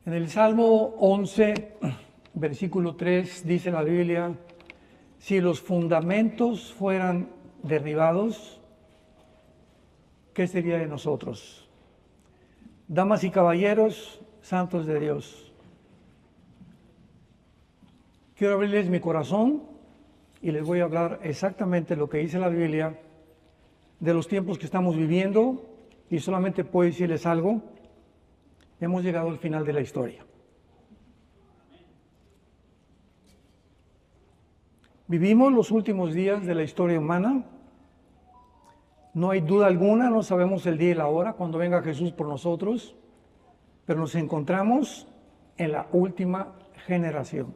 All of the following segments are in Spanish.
En el Salmo 11, versículo 3, dice la Biblia: si los fundamentos fueran derribados, ¿qué sería de nosotros? Damas y caballeros, santos de Dios, quiero abrirles mi corazón y les voy a hablar exactamente lo que dice la Biblia de los tiempos que estamos viviendo, y solamente puedo decirles algo: hemos llegado al final de la historia. Vivimos los últimos días de la historia humana. No hay duda alguna, no sabemos el día y la hora cuando venga Jesús por nosotros, pero nos encontramos en la última generación.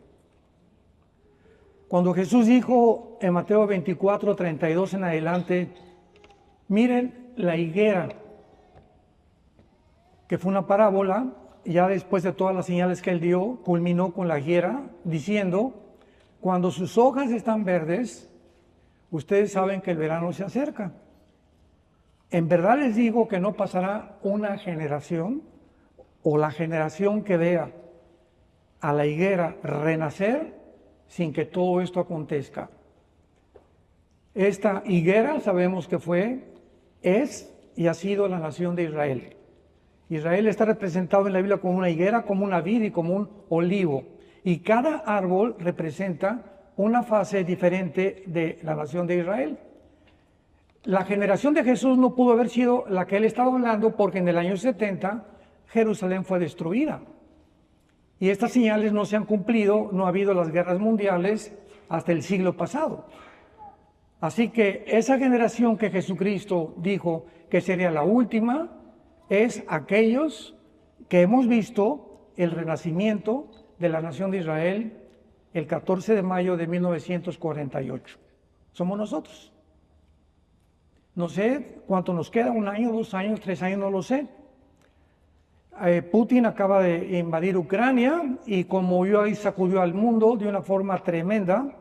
Cuando Jesús dijo en Mateo 24, 32 en adelante: miren la higuera, que fue una parábola, ya después de todas las señales que él dio, culminó con la higuera diciendo: cuando sus hojas están verdes, ustedes saben que el verano se acerca. En verdad les digo que no pasará una generación, o la generación que vea a la higuera renacer, sin que todo esto acontezca. Esta higuera sabemos que es y ha sido la nación de Israel. Israel está representado en la Biblia como una higuera, como una vid y como un olivo. Y cada árbol representa una fase diferente de la nación de Israel. La generación de Jesús no pudo haber sido la que él estaba hablando, porque en el año 70 Jerusalén fue destruida. Y estas señales no se han cumplido, no ha habido las guerras mundiales hasta el siglo pasado. Así que esa generación que Jesucristo dijo que sería la última, es aquellos que hemos visto el renacimiento de la nación de Israel el 14 de mayo de 1948. Somos nosotros. No sé cuánto nos queda, 1 año, 2 años, 3 años, no lo sé. Putin acaba de invadir Ucrania y conmovió y sacudió al mundo de una forma tremenda.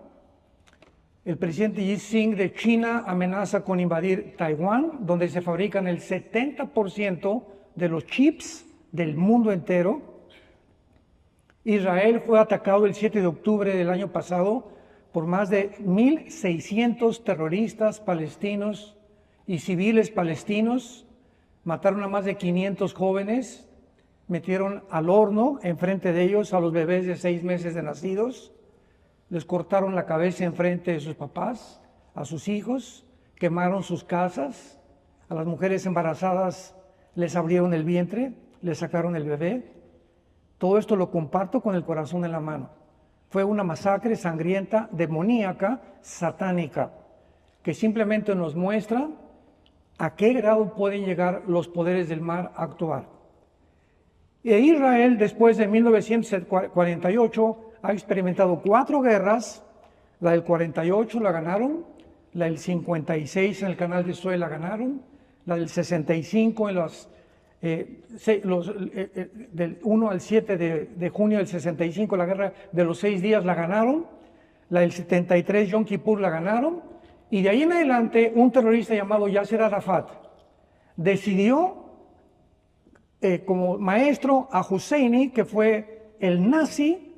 El presidente Xi Jinping de China amenaza con invadir Taiwán, donde se fabrican el 70% de los chips del mundo entero. Israel fue atacado el 7 de octubre del año pasado por más de 1.600 terroristas palestinos y civiles palestinos. Mataron a más de 500 jóvenes, metieron al horno enfrente de ellos a los bebés de 6 meses de nacidos. Les cortaron la cabeza enfrente de sus papás, a sus hijos, quemaron sus casas, a las mujeres embarazadas les abrieron el vientre, les sacaron el bebé. Todo esto lo comparto con el corazón en la mano. Fue una masacre sangrienta, demoníaca, satánica, que simplemente nos muestra a qué grado pueden llegar los poderes del mal a actuar. E Israel, después de 1948, ha experimentado 4 guerras. La del 48 la ganaron, la del 56 en el canal de Suez la ganaron, la del 65 en del 1 al 7 de junio del 65, la guerra de los 6 días la ganaron, la del 73 Yom Kippur la ganaron, y de ahí en adelante un terrorista llamado Yasser Arafat decidió como maestro a Husseini, que fue el nazi,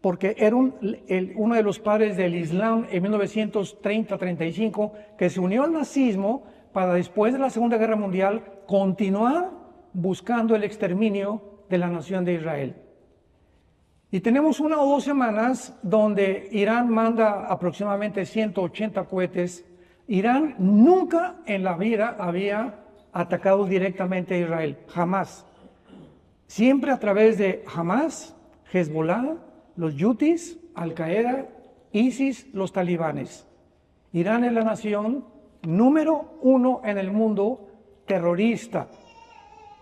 porque era uno de los padres del Islam en 1930-35, que se unió al nazismo para, después de la Segunda Guerra Mundial, continuar buscando el exterminio de la nación de Israel. Y tenemos 1 o 2 semanas donde Irán manda aproximadamente 180 cohetes. Irán nunca en la vida había atacado directamente a Israel, jamás. Siempre a través de Hamas, Hezbollah, los Yutis, Al-Qaeda, ISIS, los talibanes. Irán es la nación número 1 en el mundo terrorista.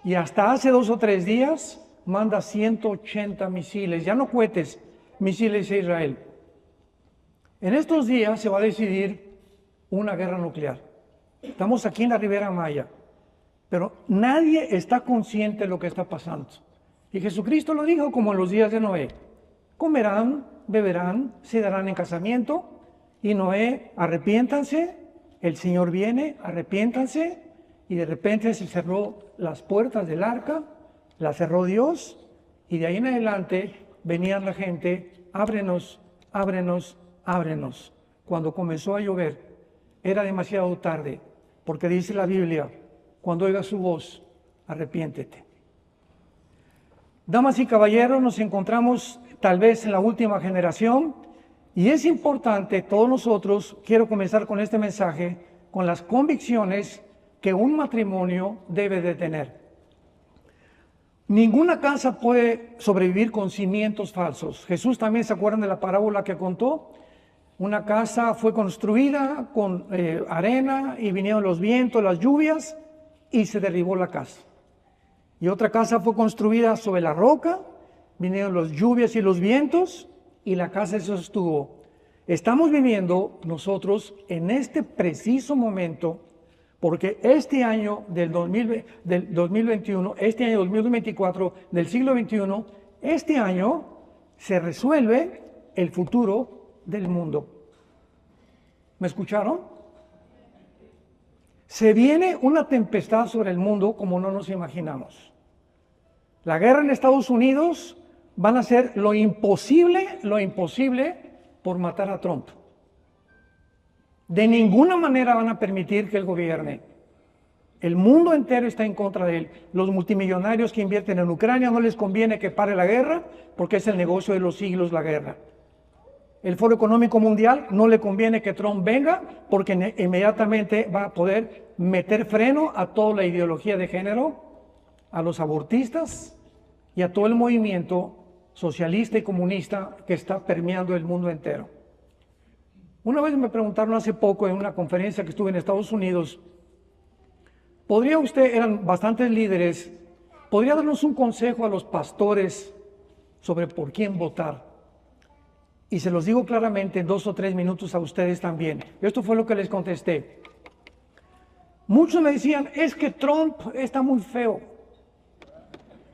Y hasta hace 2 o 3 días manda 180 misiles, ya no cohetes, misiles a Israel. En estos días se va a decidir una guerra nuclear. Estamos aquí en la Ribera Maya, pero nadie está consciente de lo que está pasando. Y Jesucristo lo dijo como en los días de Noé: comerán, beberán, se darán en casamiento. Y Noé: arrepiéntanse, el Señor viene, arrepiéntanse. Y de repente se cerró las puertas del arca, la cerró Dios, Y de ahí en adelante venía la gente, ábrenos, ábrenos, ábrenos. Cuando comenzó a llover, era demasiado tarde, porque dice la Biblia, cuando oigas su voz, arrepiéntete. Damas y caballeros, nos encontramos tal vez en la última generación y es importante, todos nosotros, quiero comenzar con este mensaje, con las convicciones que un matrimonio debe de tener. Ninguna casa puede sobrevivir con cimientos falsos. Jesús también, ¿se acuerdan de la parábola que contó? Una casa fue construida con arena y vinieron los vientos, las lluvias y se derribó la casa. Y otra casa fue construida sobre la roca, vinieron las lluvias y los vientos y la casa se sostuvo. Estamos viviendo nosotros en este preciso momento, porque este año del 2021, este año 2024, del siglo XXI, este año se resuelve el futuro del mundo. ¿Me escucharon? Se viene una tempestad sobre el mundo como no nos imaginamos. La guerra en Estados Unidos van a hacer lo imposible por matar a Trump. De ninguna manera van a permitir que él gobierne. El mundo entero está en contra de él. Los multimillonarios que invierten en Ucrania no les conviene que pare la guerra porque es el negocio de los siglos la guerra. El Foro Económico Mundial no le conviene que Trump venga porque inmediatamente va a poder meter freno a toda la ideología de género, a los abortistas y a todo el movimiento socialista y comunista que está permeando el mundo entero. Una vez me preguntaron hace poco en una conferencia que estuve en Estados Unidos, ¿podría usted, eran bastantes líderes, podría darnos un consejo a los pastores sobre por quién votar? Y se los digo claramente en 2 o 3 minutos a ustedes también. Esto fue lo que les contesté. Muchos me decían, es que Trump está muy feo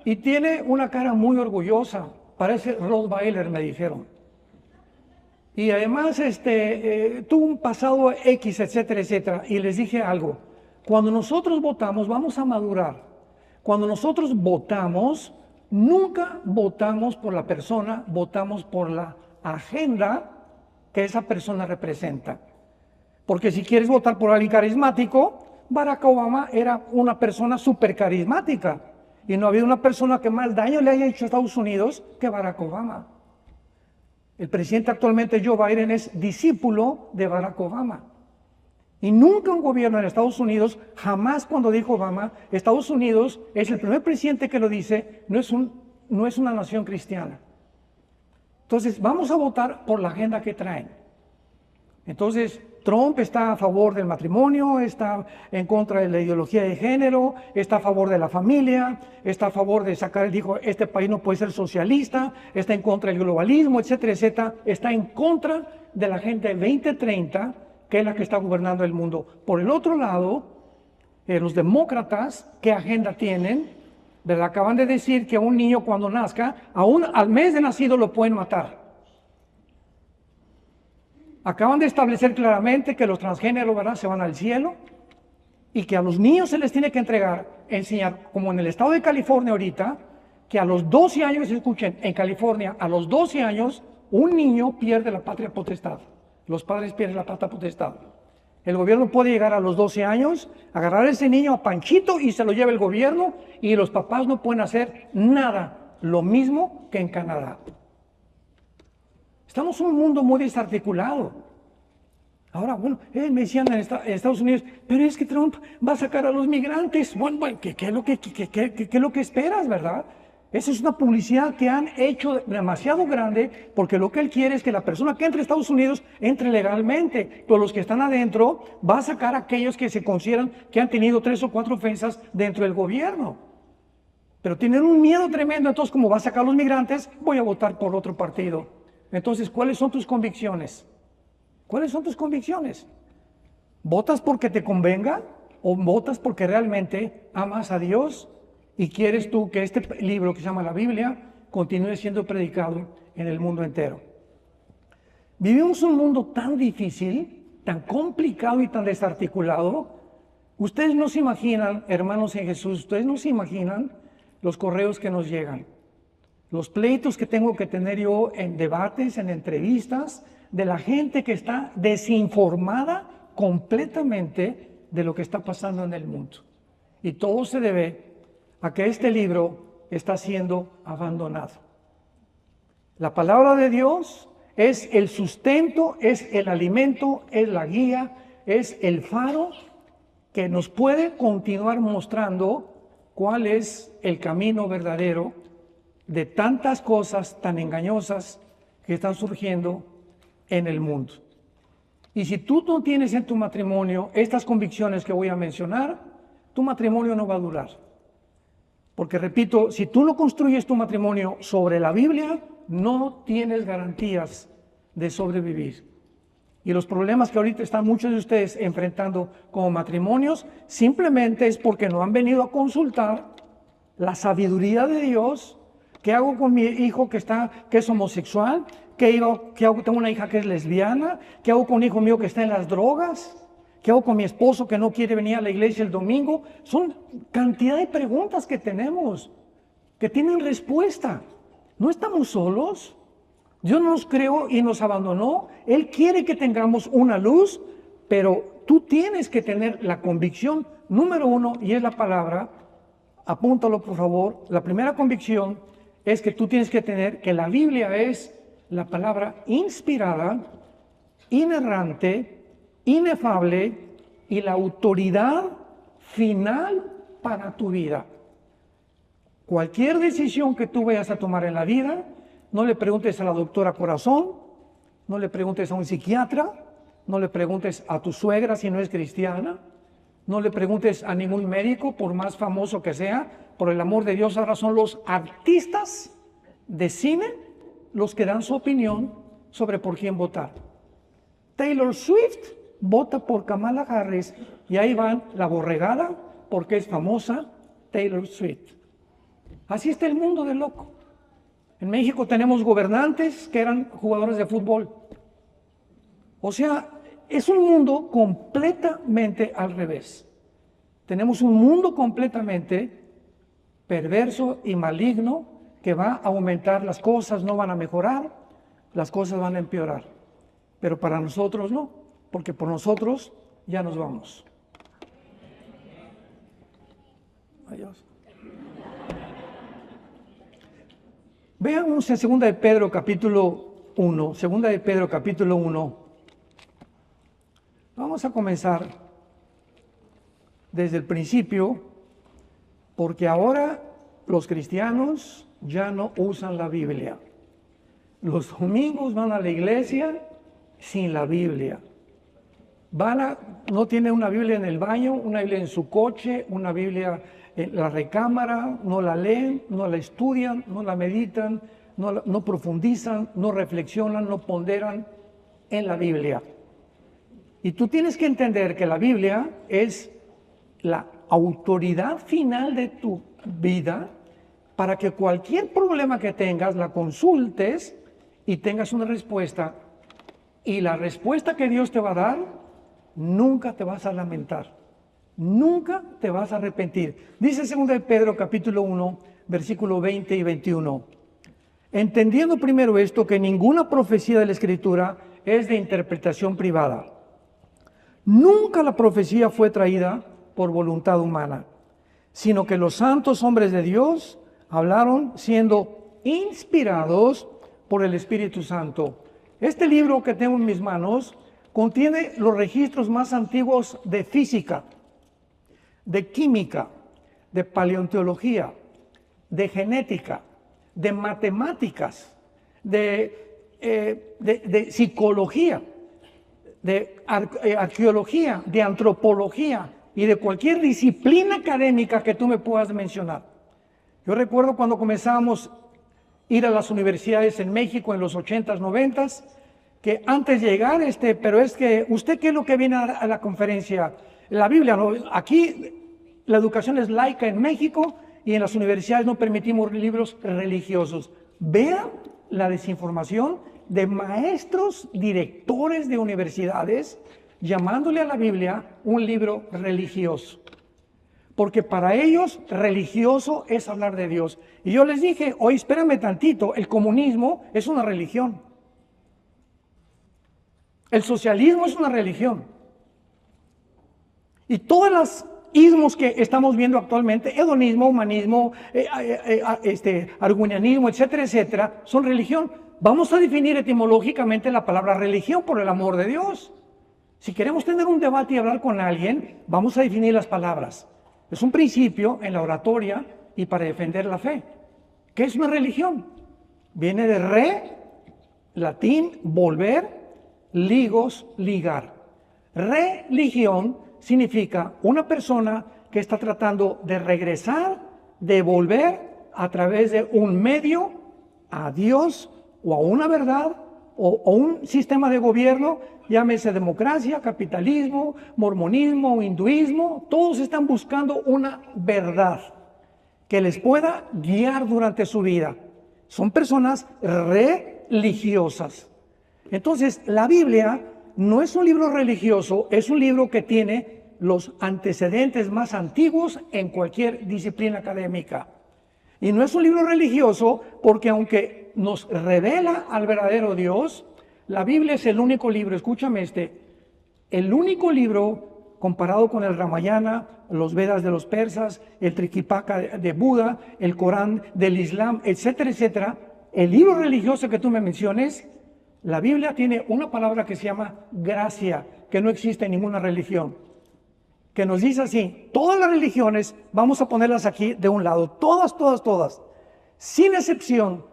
y tiene una cara muy orgullosa, parece Rottweiler, me dijeron. Y además tuvo un pasado X, etcétera, etcétera. Y les dije algo, cuando nosotros votamos vamos a madurar. Cuando nosotros votamos, nunca votamos por la persona, votamos por la agenda que esa persona representa. Porque si quieres votar por alguien carismático, Barack Obama era una persona súper carismática y no había una persona que más daño le haya hecho a Estados Unidos que Barack Obama. El presidente actualmente, Joe Biden, es discípulo de Barack Obama. Y nunca un gobierno en Estados Unidos, jamás cuando dijo Obama, Estados Unidos es el primer presidente que lo dice, no es una nación cristiana. Entonces, vamos a votar por la agenda que traen. Entonces, Trump está a favor del matrimonio, está en contra de la ideología de género, está a favor de la familia, está a favor de sacar, dijo, este país no puede ser socialista, está en contra del globalismo, etcétera, etcétera. Está en contra de la Agenda 2030, que es la que está gobernando el mundo. Por el otro lado, los demócratas, ¿qué agenda tienen? ¿Verdad? Acaban de decir que a un niño cuando nazca, aún al mes de nacido lo pueden matar. Acaban de establecer claramente que los transgéneros, ¿verdad?, se van al cielo y que a los niños se les tiene que enseñar, como en el estado de California ahorita, que a los 12 años, escuchen, en California, a los 12 años, un niño pierde la patria potestad. Los padres pierden la patria potestad. El gobierno puede llegar a los 12 años, agarrar a ese niño a Panchito y se lo lleva el gobierno y los papás no pueden hacer nada, lo mismo que en Canadá. Estamos en un mundo muy desarticulado. Ahora, bueno, me decían en Estados Unidos, pero es que Trump va a sacar a los migrantes. Bueno, ¿qué es lo que esperas, verdad? Esa es una publicidad que han hecho demasiado grande porque lo que él quiere es que la persona que entre a Estados Unidos entre legalmente. Pero los que están adentro va a sacar a aquellos que se consideran que han tenido 3 o 4 ofensas dentro del gobierno. Pero tienen un miedo tremendo, entonces como va a sacar a los migrantes, voy a votar por otro partido. Entonces, ¿cuáles son tus convicciones? ¿Cuáles son tus convicciones? ¿Votas porque te convenga o votas porque realmente amas a Dios y quieres tú que este libro que se llama la Biblia continúe siendo predicado en el mundo entero? Vivimos un mundo tan difícil, tan complicado y tan desarticulado. Ustedes no se imaginan, hermanos en Jesús, ustedes no se imaginan los correos que nos llegan. los pleitos que tengo que tener yo en debates, en entrevistas, de la gente que está desinformada completamente de lo que está pasando en el mundo. Y todo se debe a que este libro está siendo abandonado. La palabra de Dios es el sustento, es el alimento, es la guía, es el faro que nos puede continuar mostrando cuál es el camino verdadero de tantas cosas tan engañosas que están surgiendo en el mundo. Y si tú no tienes en tu matrimonio estas convicciones que voy a mencionar, tu matrimonio no va a durar. Porque repito, si tú no construyes tu matrimonio sobre la Biblia, no tienes garantías de sobrevivir. Y los problemas que ahorita están muchos de ustedes enfrentando como matrimonios, simplemente es porque no han venido a consultar la sabiduría de Dios. ¿Qué hago con mi hijo que es homosexual? ¿Qué hago? Tengo una hija que es lesbiana. ¿Qué hago con un hijo mío que está en las drogas? ¿Qué hago con mi esposo que no quiere venir a la iglesia el domingo? Son cantidad de preguntas que tenemos, que tienen respuesta. No estamos solos. Dios nos creó y nos abandonó. Él quiere que tengamos una luz, pero tú tienes que tener la convicción número uno, y es la palabra. Apúntalo, por favor. La primera convicción es que tú tienes que tener que la Biblia es la palabra inspirada, inerrante, inefable y la autoridad final para tu vida. Cualquier decisión que tú vayas a tomar en la vida, no le preguntes a la doctora Corazón, no le preguntes a un psiquiatra, no le preguntes a tu suegra si no es cristiana, no le preguntes a ningún médico, por más famoso que sea. Por el amor de Dios, ahora son los artistas de cine los que dan su opinión sobre por quién votar. Taylor Swift vota por Kamala Harris y ahí van la borregada porque es famosa Taylor Swift. Así está el mundo de loco. En México tenemos gobernantes que eran jugadores de fútbol. O sea, es un mundo completamente al revés. Tenemos un mundo completamente perverso y maligno que va a aumentar, las cosas no van a mejorar, las cosas van a empeorar. Pero para nosotros no, porque por nosotros ya nos vamos. Adiós. Veamos en 2 de Pedro capítulo 1, 2 de Pedro capítulo 1. Vamos a comenzar desde el principio, porque ahora los cristianos ya no usan la Biblia. Los domingos van a la iglesia sin la Biblia. No tienen una Biblia en el baño, una Biblia en su coche, una Biblia en la recámara, no la leen, no la estudian, no la meditan, no profundizan, no reflexionan, no ponderan en la Biblia. Y tú tienes que entender que la Biblia es la autoridad final de tu vida para que cualquier problema que tengas la consultes y tengas una respuesta. Y la respuesta que Dios te va a dar, nunca te vas a lamentar, nunca te vas a arrepentir. Dice 2 de Pedro capítulo 1, versículo 20 y 21. Entendiendo primero esto, que ninguna profecía de la Escritura es de interpretación privada. Nunca la profecía fue traída por voluntad humana, sino que los santos hombres de Dios hablaron siendo inspirados por el Espíritu Santo. Este libro que tengo en mis manos contiene los registros más antiguos de física, de química, de paleontología, de genética, de matemáticas, de psicología, de arqueología, de antropología y de cualquier disciplina académica que tú me puedas mencionar. Yo recuerdo cuando comenzábamos a ir a las universidades en México en los 80s, 90s, que antes de llegar, pero es que, ¿usted qué es lo que viene a la conferencia? La Biblia, ¿no? Aquí la educación es laica en México y en las universidades no permitimos libros religiosos. Vean la desinformación de maestros, directores de universidades, llamándole a la Biblia un libro religioso. Porque para ellos religioso es hablar de Dios. Y yo les dije, oye, espérame tantito, el comunismo es una religión. El socialismo es una religión. Y todas las ismos que estamos viendo actualmente, hedonismo, humanismo, argunianismo, etcétera, etcétera, son religión. Vamos a definir etimológicamente la palabra religión, por el amor de Dios. Si queremos tener un debate y hablar con alguien, vamos a definir las palabras. Es un principio en la oratoria y para defender la fe. ¿Qué es una religión? Viene de re, latín, volver, ligos, ligar. Religión significa una persona que está tratando de regresar, de volver a través de un medio a Dios o a una verdad o un sistema de gobierno, llámese democracia, capitalismo, mormonismo, hinduismo. Todos están buscando una verdad que les pueda guiar durante su vida. Son personas religiosas. Entonces, la Biblia no es un libro religioso, es un libro que tiene los antecedentes más antiguos en cualquier disciplina académica. Y no es un libro religioso porque aunque nos revela al verdadero Dios, la Biblia es el único libro, escúchame el único libro comparado con el Ramayana, los Vedas de los persas, el Tripitaka de Buda, el Corán del Islam, etcétera, etcétera. El libro religioso que tú me menciones, la Biblia tiene una palabra que se llama gracia, que no existe en ninguna religión, que nos dice así, todas las religiones, vamos a ponerlas aquí de un lado, todas, sin excepción,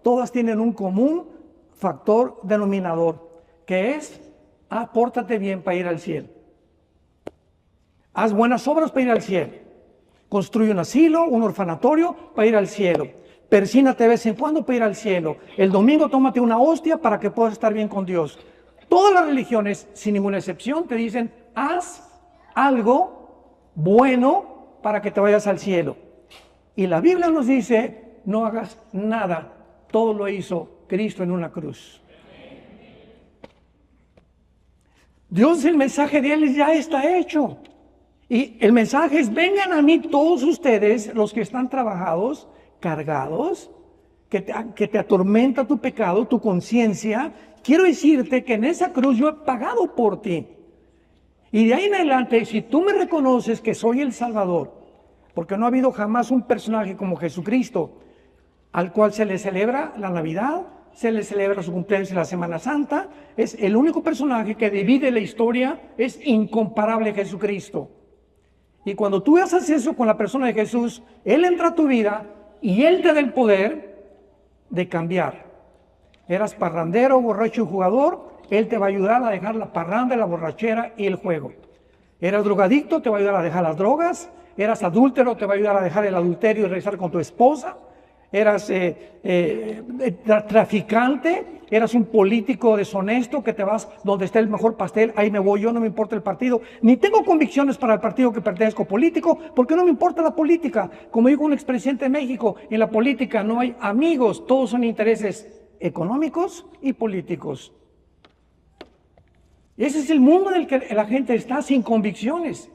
todas tienen un común factor denominador, que es, pórtate bien para ir al cielo. Haz buenas obras para ir al cielo. Construye un asilo, un orfanatorio para ir al cielo. Persínate de vez en cuando para ir al cielo. El domingo tómate una hostia para que puedas estar bien con Dios. Todas las religiones, sin ninguna excepción, te dicen, haz algo bueno para que te vayas al cielo. Y la Biblia nos dice, no hagas nada. Todo lo hizo Cristo en una cruz. Dios, el mensaje de Él ya está hecho. Y el mensaje es, vengan a mí todos ustedes, los que están trabajados, cargados, que te atormenta tu pecado, tu conciencia. Quiero decirte que en esa cruz yo he pagado por ti. Y de ahí en adelante, si tú me reconoces que soy el Salvador, porque no ha habido jamás un personaje como Jesucristo, al cual se le celebra la Navidad, se le celebra su cumpleaños en la Semana Santa, es el único personaje que divide la historia, es incomparable Jesucristo. Y cuando tú haces eso con la persona de Jesús, Él entra a tu vida y Él te da el poder de cambiar. Eras parrandero, borracho y jugador, Él te va a ayudar a dejar la parranda, la borrachera y el juego. Eras drogadicto, te va a ayudar a dejar las drogas. Eras adúltero, te va a ayudar a dejar el adulterio y regresar con tu esposa. Eras traficante, eras un político deshonesto que te vas donde está el mejor pastel, ahí me voy yo, no me importa el partido, ni tengo convicciones para el partido que pertenezco político, porque no me importa la política. Como dijo un expresidente de México, en la política no hay amigos, todos son intereses económicos y políticos. Ese es el mundo en el que la gente está sin convicciones.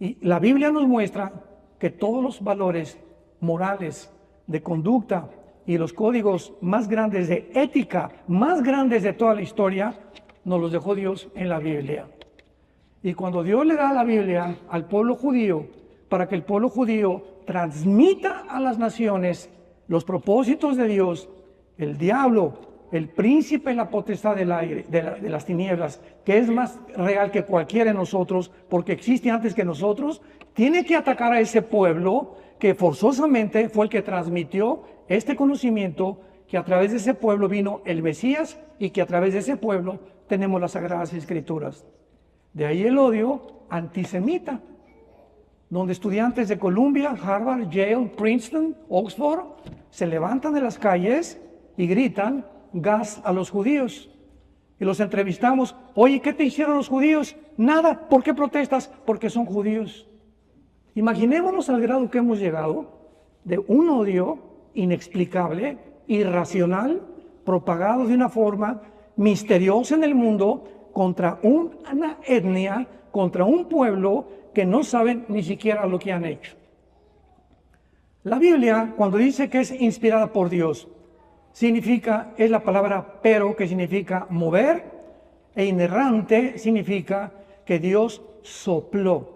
Y la Biblia nos muestra que todos los valores morales, de conducta y los códigos más grandes de ética, más grandes de toda la historia, nos los dejó Dios en la Biblia. Y cuando Dios le da la Biblia al pueblo judío, para que el pueblo judío transmita a las naciones los propósitos de Dios, el diablo, el príncipe y la potestad del aire, de las tinieblas, que es más real que cualquiera de nosotros, porque existe antes que nosotros, tiene que atacar a ese pueblo que forzosamente fue el que transmitió este conocimiento, que a través de ese pueblo vino el Mesías y que a través de ese pueblo tenemos las Sagradas Escrituras. De ahí el odio antisemita, donde estudiantes de Columbia, Harvard, Yale, Princeton, Oxford se levantan de las calles y gritan gas a los judíos. Y los entrevistamos, oye, ¿qué te hicieron los judíos? Nada, ¿por qué protestas? Porque son judíos. Imaginémonos al grado que hemos llegado de un odio inexplicable, irracional, propagado de una forma misteriosa en el mundo contra una etnia, contra un pueblo que no saben ni siquiera lo que han hecho. La Biblia, cuando dice que es inspirada por Dios, es la palabra pero, que significa mover, e inerrante significa que Dios sopló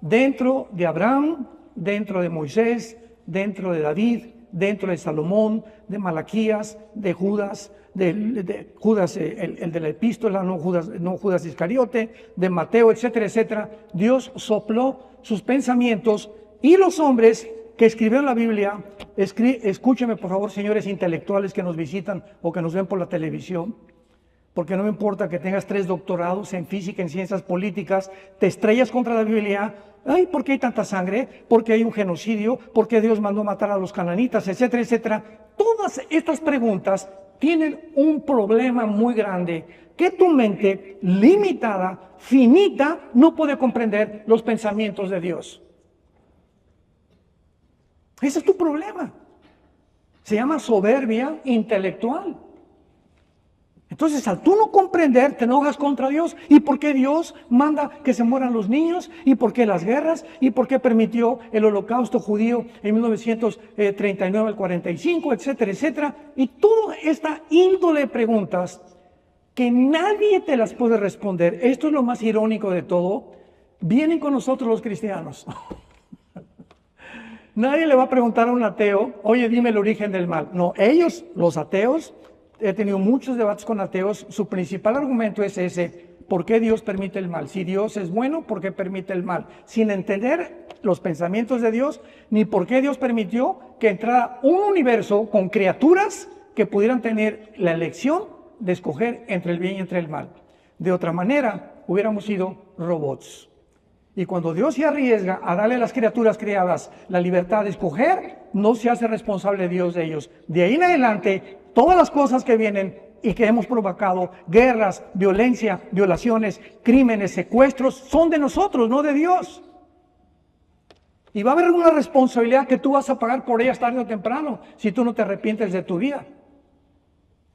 dentro de Abraham, dentro de Moisés, dentro de David, dentro de Salomón, de Malaquías, de Judas, de Judas, el de la epístola, no Judas Iscariote, de Mateo, etcétera, etcétera. Dios sopló sus pensamientos, y los hombres que escribieron la Biblia, escúchenme por favor, señores intelectuales que nos visitan o que nos ven por la televisión, porque no me importa que tengas 3 doctorados en física, en ciencias políticas, te estrellas contra la Biblia. Ay, ¿por qué hay tanta sangre? ¿Por qué hay un genocidio? ¿Por qué Dios mandó matar a los cananitas? Etcétera, etcétera. Todas estas preguntas tienen un problema muy grande, que tu mente limitada, finita, no puede comprender los pensamientos de Dios. Ese es tu problema. Se llama soberbia intelectual. Entonces, al tú no comprender, te enojas contra Dios. ¿Y por qué Dios manda que se mueran los niños? ¿Y por qué las guerras? ¿Y por qué permitió el holocausto judío en 1939 al 45, etcétera, etcétera? Y toda esta índole de preguntas que nadie te las puede responder. Esto es lo más irónico de todo. Vienen con nosotros los cristianos. Nadie le va a preguntar a un ateo, oye, dime el origen del mal. No, ellos, los ateos, he tenido muchos debates con ateos, su principal argumento es ese: ¿por qué Dios permite el mal? Si Dios es bueno, ¿por qué permite el mal? Sin entender los pensamientos de Dios, ni por qué Dios permitió que entrara un universo con criaturas que pudieran tener la elección de escoger entre el bien y entre el mal. De otra manera, hubiéramos sido robots. Y cuando Dios se arriesga a darle a las criaturas creadas la libertad de escoger, no se hace responsable Dios de ellos. De ahí en adelante, todas las cosas que vienen y que hemos provocado, guerras, violencia, violaciones, crímenes, secuestros, son de nosotros, no de Dios. Y va a haber una responsabilidad que tú vas a pagar por ellas tarde o temprano, si tú no te arrepientes de tu vida.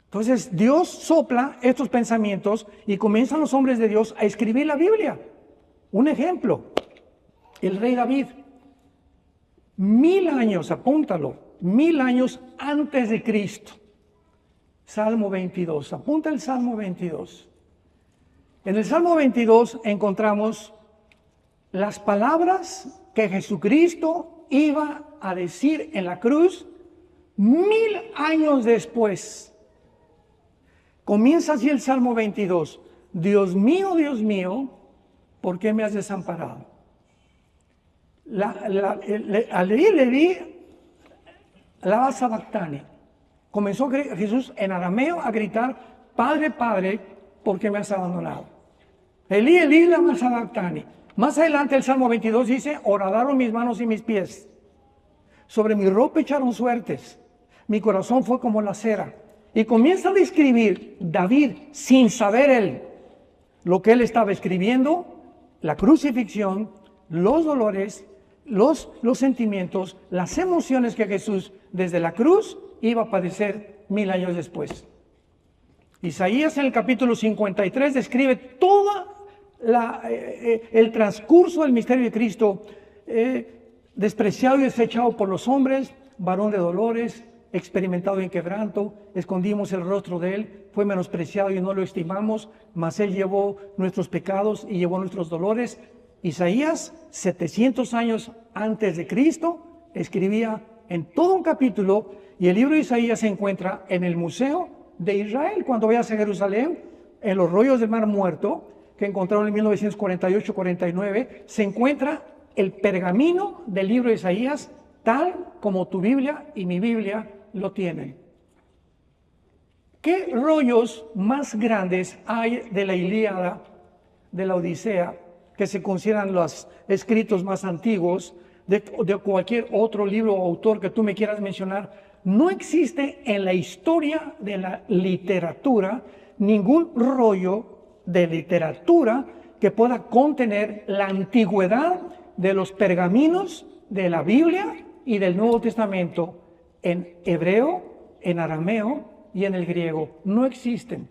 Entonces Dios sopla estos pensamientos y comienzan los hombres de Dios a escribir la Biblia. Un ejemplo, el rey David, 1000 años, apúntalo, 1000 años antes de Cristo. Salmo 22, apunta el Salmo 22. En el Salmo 22 encontramos las palabras que Jesucristo iba a decir en la cruz 1000 años después. Comienza así el Salmo 22. Dios mío, ¿por qué me has desamparado? Leí la sabactani. Comenzó Jesús en arameo a gritar: Padre, Padre, ¿por qué me has abandonado? Elí, lama sabactani. Más adelante el Salmo 22 dice: horadaron mis manos y mis pies. Sobre mi ropa echaron suertes. Mi corazón fue como la cera. Y comienza a describir David, sin saber él lo que él estaba escribiendo, la crucifixión, los dolores, los sentimientos, las emociones que Jesús desde la cruz iba a padecer 1000 años después. Isaías en el capítulo 53 describe todo el transcurso del misterio de Cristo, despreciado y desechado por los hombres, varón de dolores, experimentado en quebranto, escondimos el rostro de él, fue menospreciado y no lo estimamos, mas él llevó nuestros pecados y llevó nuestros dolores. Isaías, 700 años antes de Cristo, escribía en todo un capítulo, y el libro de Isaías se encuentra en el Museo de Israel. Cuando vayas a Jerusalén, en los rollos del Mar Muerto, que encontraron en 1948-49, se encuentra el pergamino del libro de Isaías, tal como tu Biblia y mi Biblia lo tienen. ¿Qué rollos más grandes hay de la Ilíada, de la Odisea, que se consideran los escritos más antiguos, de cualquier otro libro o autor que tú me quieras mencionar? No existe en la historia de la literatura ningún rollo de literatura que pueda contener la antigüedad de los pergaminos de la Biblia y del Nuevo Testamento en hebreo, en arameo y en el griego. No existen.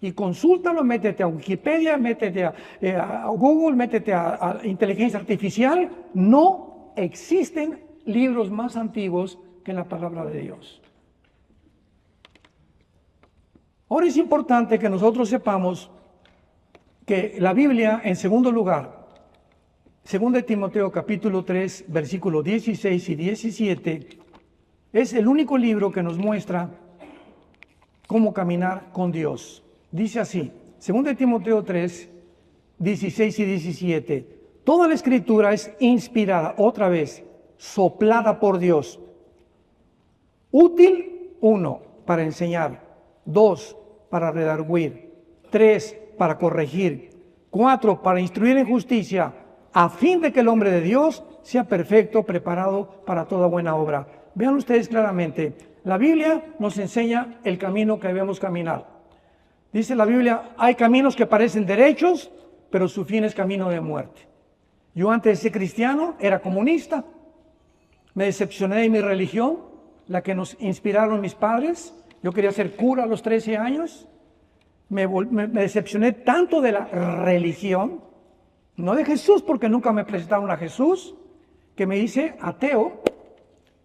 Y consúltalo, métete a Wikipedia, métete a Google, métete a inteligencia artificial. No existen libros más antiguos que la palabra de Dios. Ahora es importante que nosotros sepamos que la Biblia, en segundo lugar, 2 Timoteo capítulo 3, versículos 16 y 17, es el único libro que nos muestra cómo caminar con Dios. Dice así, 2 Timoteo 3, 16 y 17, toda la escritura es inspirada, otra vez, soplada por Dios. Útil, 1, para enseñar, 2, para redarguir, 3, para corregir, 4, para instruir en justicia, a fin de que el hombre de Dios sea perfecto, preparado para toda buena obra. Vean ustedes claramente, la Biblia nos enseña el camino que debemos caminar. Dice la Biblia, hay caminos que parecen derechos, pero su fin es camino de muerte. Yo antes de ser cristiano era comunista, me decepcioné de mi religión, la que nos inspiraron mis padres. Yo quería ser cura a los 13 años, me decepcioné tanto de la religión, no de Jesús, porque nunca me presentaron a Jesús, que me hice ateo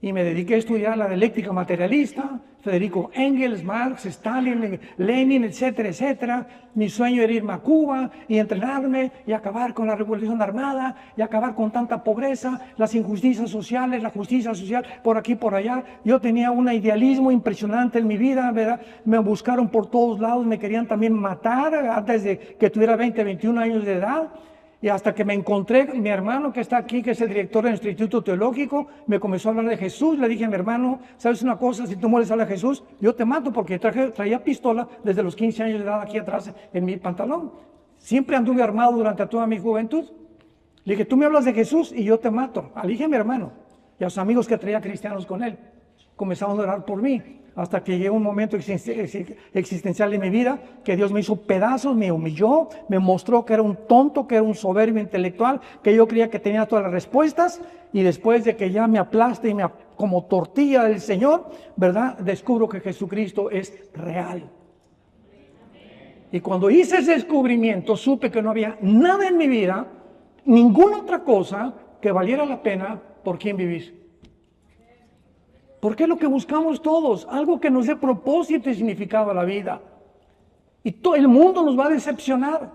y me dediqué a estudiar la dialéctica materialista, Federico Engels, Marx, Stalin, Lenin, etcétera, etcétera. Mi sueño era irme a Cuba y entrenarme y acabar con la revolución armada y acabar con tanta pobreza, las injusticias sociales, la justicia social por aquí, por allá. Yo tenía un idealismo impresionante en mi vida, ¿verdad? Me buscaron por todos lados, me querían también matar antes de que tuviera 20, 21 años de edad. Y hasta que me encontré, mi hermano que está aquí, que es el director del Instituto Teológico, me comenzó a hablar de Jesús. Le dije a mi hermano, ¿sabes una cosa? Si tú mueres a Jesús, yo te mato, porque traía pistola desde los 15 años de edad aquí atrás en mi pantalón. Siempre anduve armado durante toda mi juventud. Le dije, tú me hablas de Jesús y yo te mato. Le dije a mi hermano y a los amigos que traía cristianos con él. Comenzaron a orar por mí. Hasta que llegó un momento existencial de mi vida que Dios me hizo pedazos, me humilló, me mostró que era un tonto, que era un soberbio intelectual, que yo creía que tenía todas las respuestas, y después de que ya me aplaste y como tortilla del Señor, ¿verdad? Descubro que Jesucristo es real. Y cuando hice ese descubrimiento, supe que no había nada en mi vida, ninguna otra cosa que valiera la pena por quien vivir. Porque es lo que buscamos todos, algo que nos dé propósito y significado a la vida. Y todo el mundo nos va a decepcionar.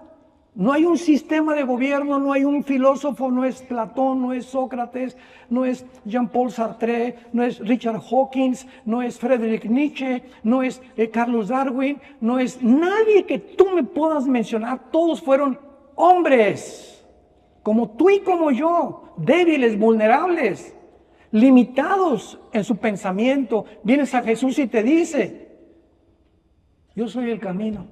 No hay un sistema de gobierno, no hay un filósofo, no es Platón, no es Sócrates, no es Jean-Paul Sartre, no es Richard Hawkins, no es Friedrich Nietzsche, no es Carlos Darwin, no es nadie que tú me puedas mencionar. Todos fueron hombres, como tú y como yo, débiles, vulnerables, limitados en su pensamiento. Vienes a Jesús y te dice, yo soy el camino.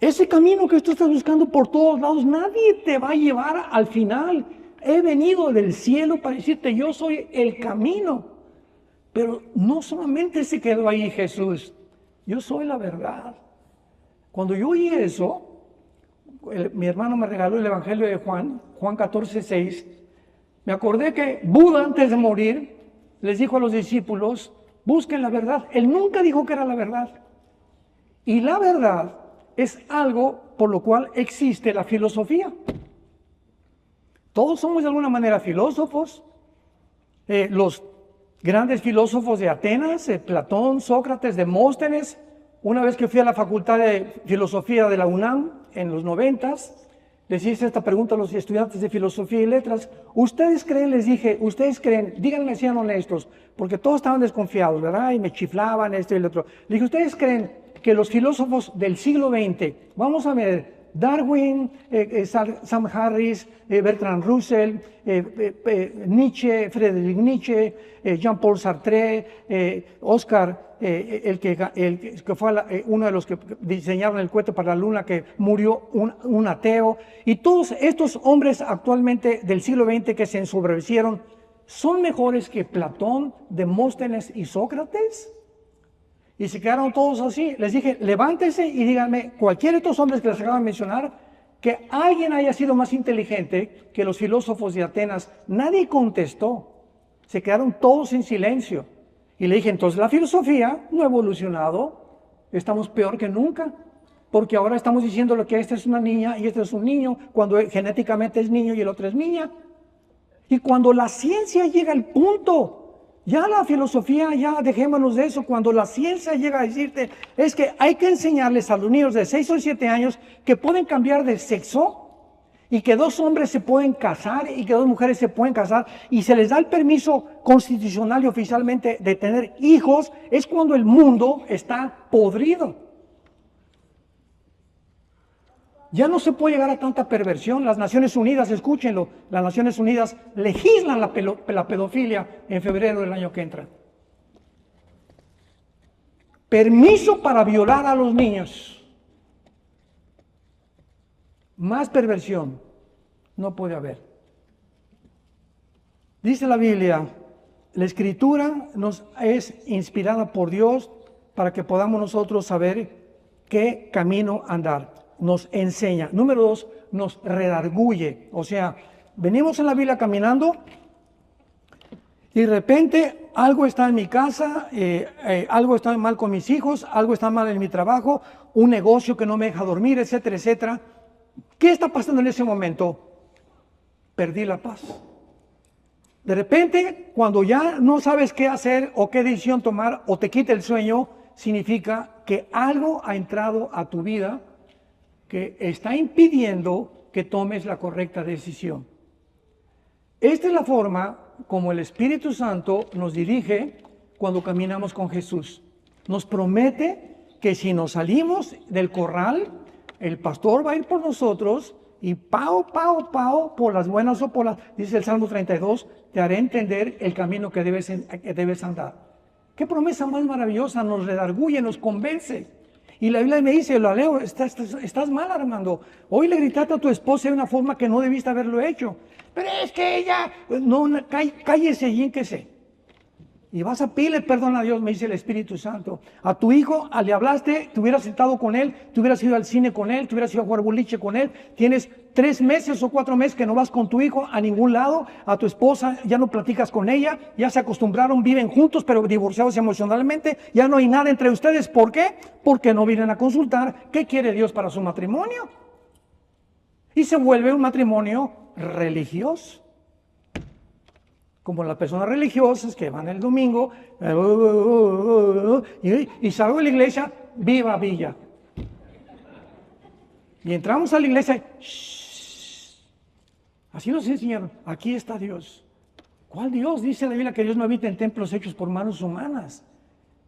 Ese camino que tú estás buscando por todos lados, nadie te va a llevar al final. He venido del cielo para decirte, yo soy el camino. Pero no solamente se quedó ahí Jesús, yo soy la verdad. Cuando yo oí eso, mi hermano me regaló el Evangelio de Juan 14:6. Me acordé que Buda, antes de morir, les dijo a los discípulos, busquen la verdad. Él nunca dijo que era la verdad. Y la verdad es algo por lo cual existe la filosofía. Todos somos de alguna manera filósofos. Los grandes filósofos de Atenas, Platón, Sócrates, Demóstenes. Una vez que fui a la Facultad de Filosofía de la UNAM, en los 90s, les hice esta pregunta a los estudiantes de Filosofía y Letras. ¿Ustedes creen? Les dije, ¿ustedes creen? Díganme, sean honestos, porque todos estaban desconfiados, ¿verdad? Y me chiflaban esto y el otro. Le dije, ¿ustedes creen que los filósofos del siglo XX, vamos a ver, Darwin, Sam Harris, Bertrand Russell, Nietzsche, Friedrich Nietzsche, Jean-Paul Sartre, Oscar, el que fue uno de los que diseñaron el cohete para la luna, que murió un ateo, y todos estos hombres actualmente del siglo XX que se ensombrecieron, ¿son mejores que Platón, Demóstenes y Sócrates? Y se quedaron todos así. Les dije, levántense y díganme, cualquiera de estos hombres que les acabo de mencionar, que alguien haya sido más inteligente que los filósofos de Atenas. Nadie contestó. Se quedaron todos en silencio. Y le dije, entonces la filosofía no ha evolucionado. estamos peor que nunca, porque ahora estamos diciendo que esta es una niña y este es un niño, cuando genéticamente es niño y el otro es niña. Y cuando la ciencia llega al punto, ya la filosofía, ya dejémonos de eso, cuando la ciencia llega a decirte, es que hay que enseñarles a los niños de 6 o 7 años que pueden cambiar de sexo, y que 2 hombres se pueden casar y que 2 mujeres se pueden casar y se les da el permiso constitucional y oficialmente de tener hijos, es cuando el mundo está podrido. Ya no se puede llegar a tanta perversión. Las Naciones Unidas, escúchenlo, las Naciones Unidas legislan la pedofilia en febrero del año que entra. Permiso para violar a los niños. Más perversión no puede haber. Dice la Biblia, la Escritura nos es inspirada por Dios para que podamos nosotros saber qué camino andar. Nos enseña. Número 2, nos redarguye. O sea, venimos en la Biblia caminando y de repente algo está en mi casa, algo está mal con mis hijos, algo está mal en mi trabajo, un negocio que no me deja dormir, etcétera, etcétera. ¿Qué está pasando en ese momento? Perdí la paz. De repente, cuando ya no sabes qué hacer o qué decisión tomar o te quita el sueño, significa que algo ha entrado a tu vida que está impidiendo que tomes la correcta decisión. Esta es la forma como el Espíritu Santo nos dirige cuando caminamos con Jesús. Nos promete que si nos salimos del corral, el pastor va a ir por nosotros y pao, por las buenas o por las, dice el Salmo 32, te haré entender el camino que debes andar. Qué promesa más maravillosa, nos redarguye, nos convence. Y la Biblia me dice, lo leo, estás mal, Armando. Hoy le gritaste a tu esposa de una forma que no debiste haberlo hecho. Pero es que ella, no, cállese y ínquese. Y vas a pedirle perdón a Dios, me dice el Espíritu Santo. A tu hijo, le hablaste, te hubieras sentado con él, te hubieras ido al cine con él, te hubieras ido a jugar boliche con él. Tienes 3 meses o 4 meses que no vas con tu hijo a ningún lado. A tu esposa ya no platicas con ella, ya se acostumbraron, viven juntos, pero divorciados emocionalmente. Ya no hay nada entre ustedes. ¿Por qué? Porque no vienen a consultar qué quiere Dios para su matrimonio. Y se vuelve un matrimonio religioso. Como las personas religiosas que van el domingo y salgo de la iglesia, viva Villa. Y entramos a la iglesia, shh, así nos enseñaron, aquí está Dios. ¿Cuál Dios? Dice la Biblia que Dios no habita en templos hechos por manos humanas.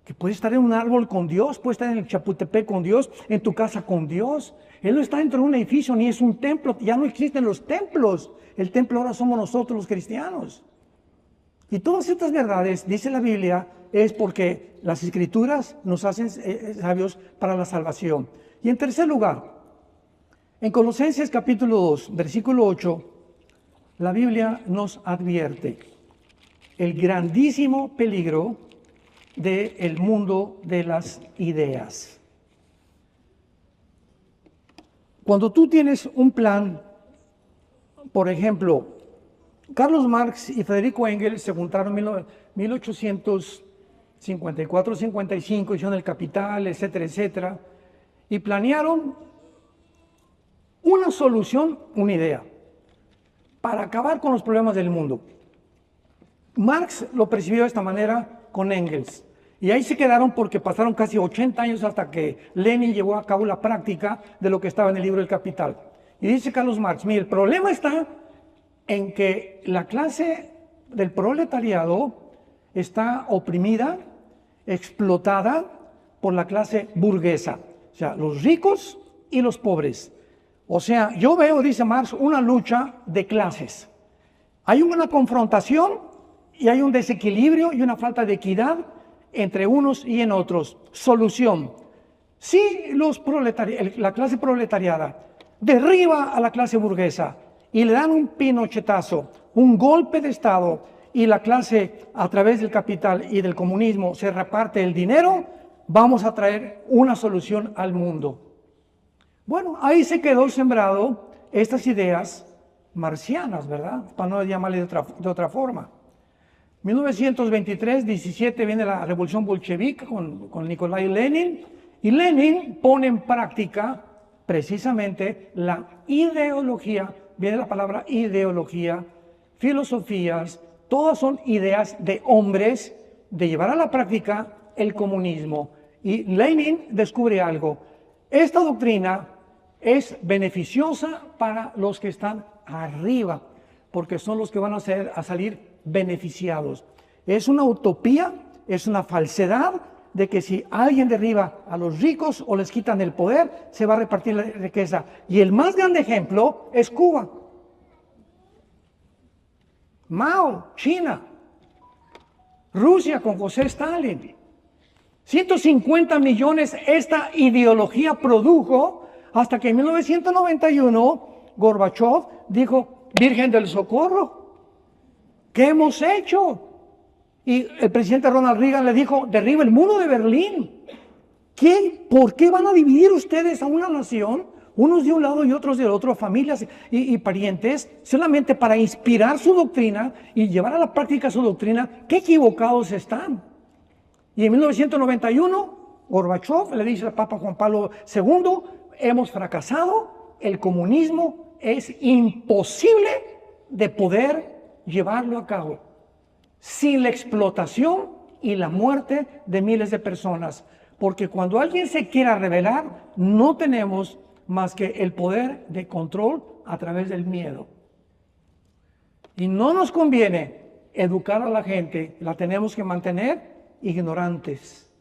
Que puede estar en un árbol con Dios, puede estar en el Chapultepec con Dios, en tu casa con Dios. Él no está dentro de un edificio ni es un templo, ya no existen los templos. El templo ahora somos nosotros los cristianos. Y todas estas verdades, dice la Biblia, es porque las Escrituras nos hacen sabios para la salvación. Y en tercer lugar, en Colosenses capítulo 2, versículo 8, la Biblia nos advierte el grandísimo peligro del mundo de las ideas. Cuando tú tienes un plan, por ejemplo, Carlos Marx y Federico Engels se juntaron en 1854-55, hicieron el Capital, etcétera, etcétera, y planearon una solución, una idea, para acabar con los problemas del mundo. Marx lo percibió de esta manera con Engels, y ahí se quedaron porque pasaron casi 80 años hasta que Lenin llevó a cabo la práctica de lo que estaba en el libro El Capital. Y dice Carlos Marx, mire, el problema está en que la clase del proletariado está oprimida, explotada por la clase burguesa, o sea, los ricos y los pobres. O sea, yo veo, dice Marx, una lucha de clases. Hay una confrontación y hay un desequilibrio y una falta de equidad entre unos y en otros. Solución. Si la clase proletariada derriba a la clase burguesa y le dan un pinochetazo, un golpe de Estado, y la clase a través del capital y del comunismo se reparte el dinero, vamos a traer una solución al mundo. Bueno, ahí se quedó sembrado estas ideas marcianas, ¿verdad? Para no llamarle de otra forma. 1923-17 viene la revolución bolchevique con Nikolai Lenin, Y Lenin pone en práctica precisamente la ideología, viene la palabra ideología, filosofías, todas son ideas de hombres de llevar a la práctica el comunismo. Y Lenin descubre algo, esta doctrina es beneficiosa para los que están arriba, porque son los que van a salir beneficiados. Es una utopía, es una falsedad de que si alguien derriba a los ricos o les quitan el poder, se va a repartir la riqueza. Y el más grande ejemplo es Cuba. Mao, China, Rusia con José Stalin. 150 millones esta ideología produjo hasta que en 1991 Gorbachev dijo, Virgen del Socorro, ¿qué hemos hecho? Y el presidente Ronald Reagan le dijo, derriba el muro de Berlín. ¿Por qué van a dividir ustedes a una nación, unos de un lado y otros del otro, familias y parientes, solamente para inspirar su doctrina y llevar a la práctica su doctrina? ¡Qué equivocados están! Y en 1991, Gorbachev le dice al Papa Juan Pablo II, hemos fracasado, el comunismo es imposible de poder llevarlo a cabo sin la explotación y la muerte de miles de personas. Porque cuando alguien se quiera rebelar, no tenemos más que el poder de control a través del miedo. Y no nos conviene educar a la gente, la tenemos que mantener ignorantes,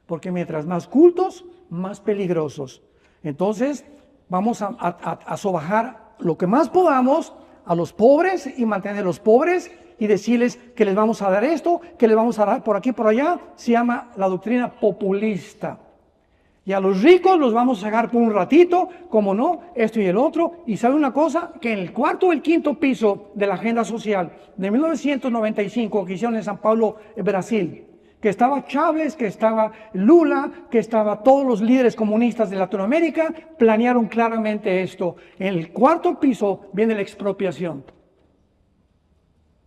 porque mientras más cultos, más peligrosos. Entonces, vamos a sobajar lo que más podamos a los pobres y mantener a los pobres y decirles que les vamos a dar esto, que les vamos a dar por aquí, por allá. Se llama la doctrina populista. Y a los ricos los vamos a sacar por un ratito, como no, esto y el otro. Y sabe una cosa, que en el cuarto o el quinto piso de la agenda social de 1995 que hicieron en San Paulo, Brasil, que estaba Chávez, que estaba Lula, que estaba todos los líderes comunistas de Latinoamérica, planearon claramente esto. En el cuarto piso viene la expropiación.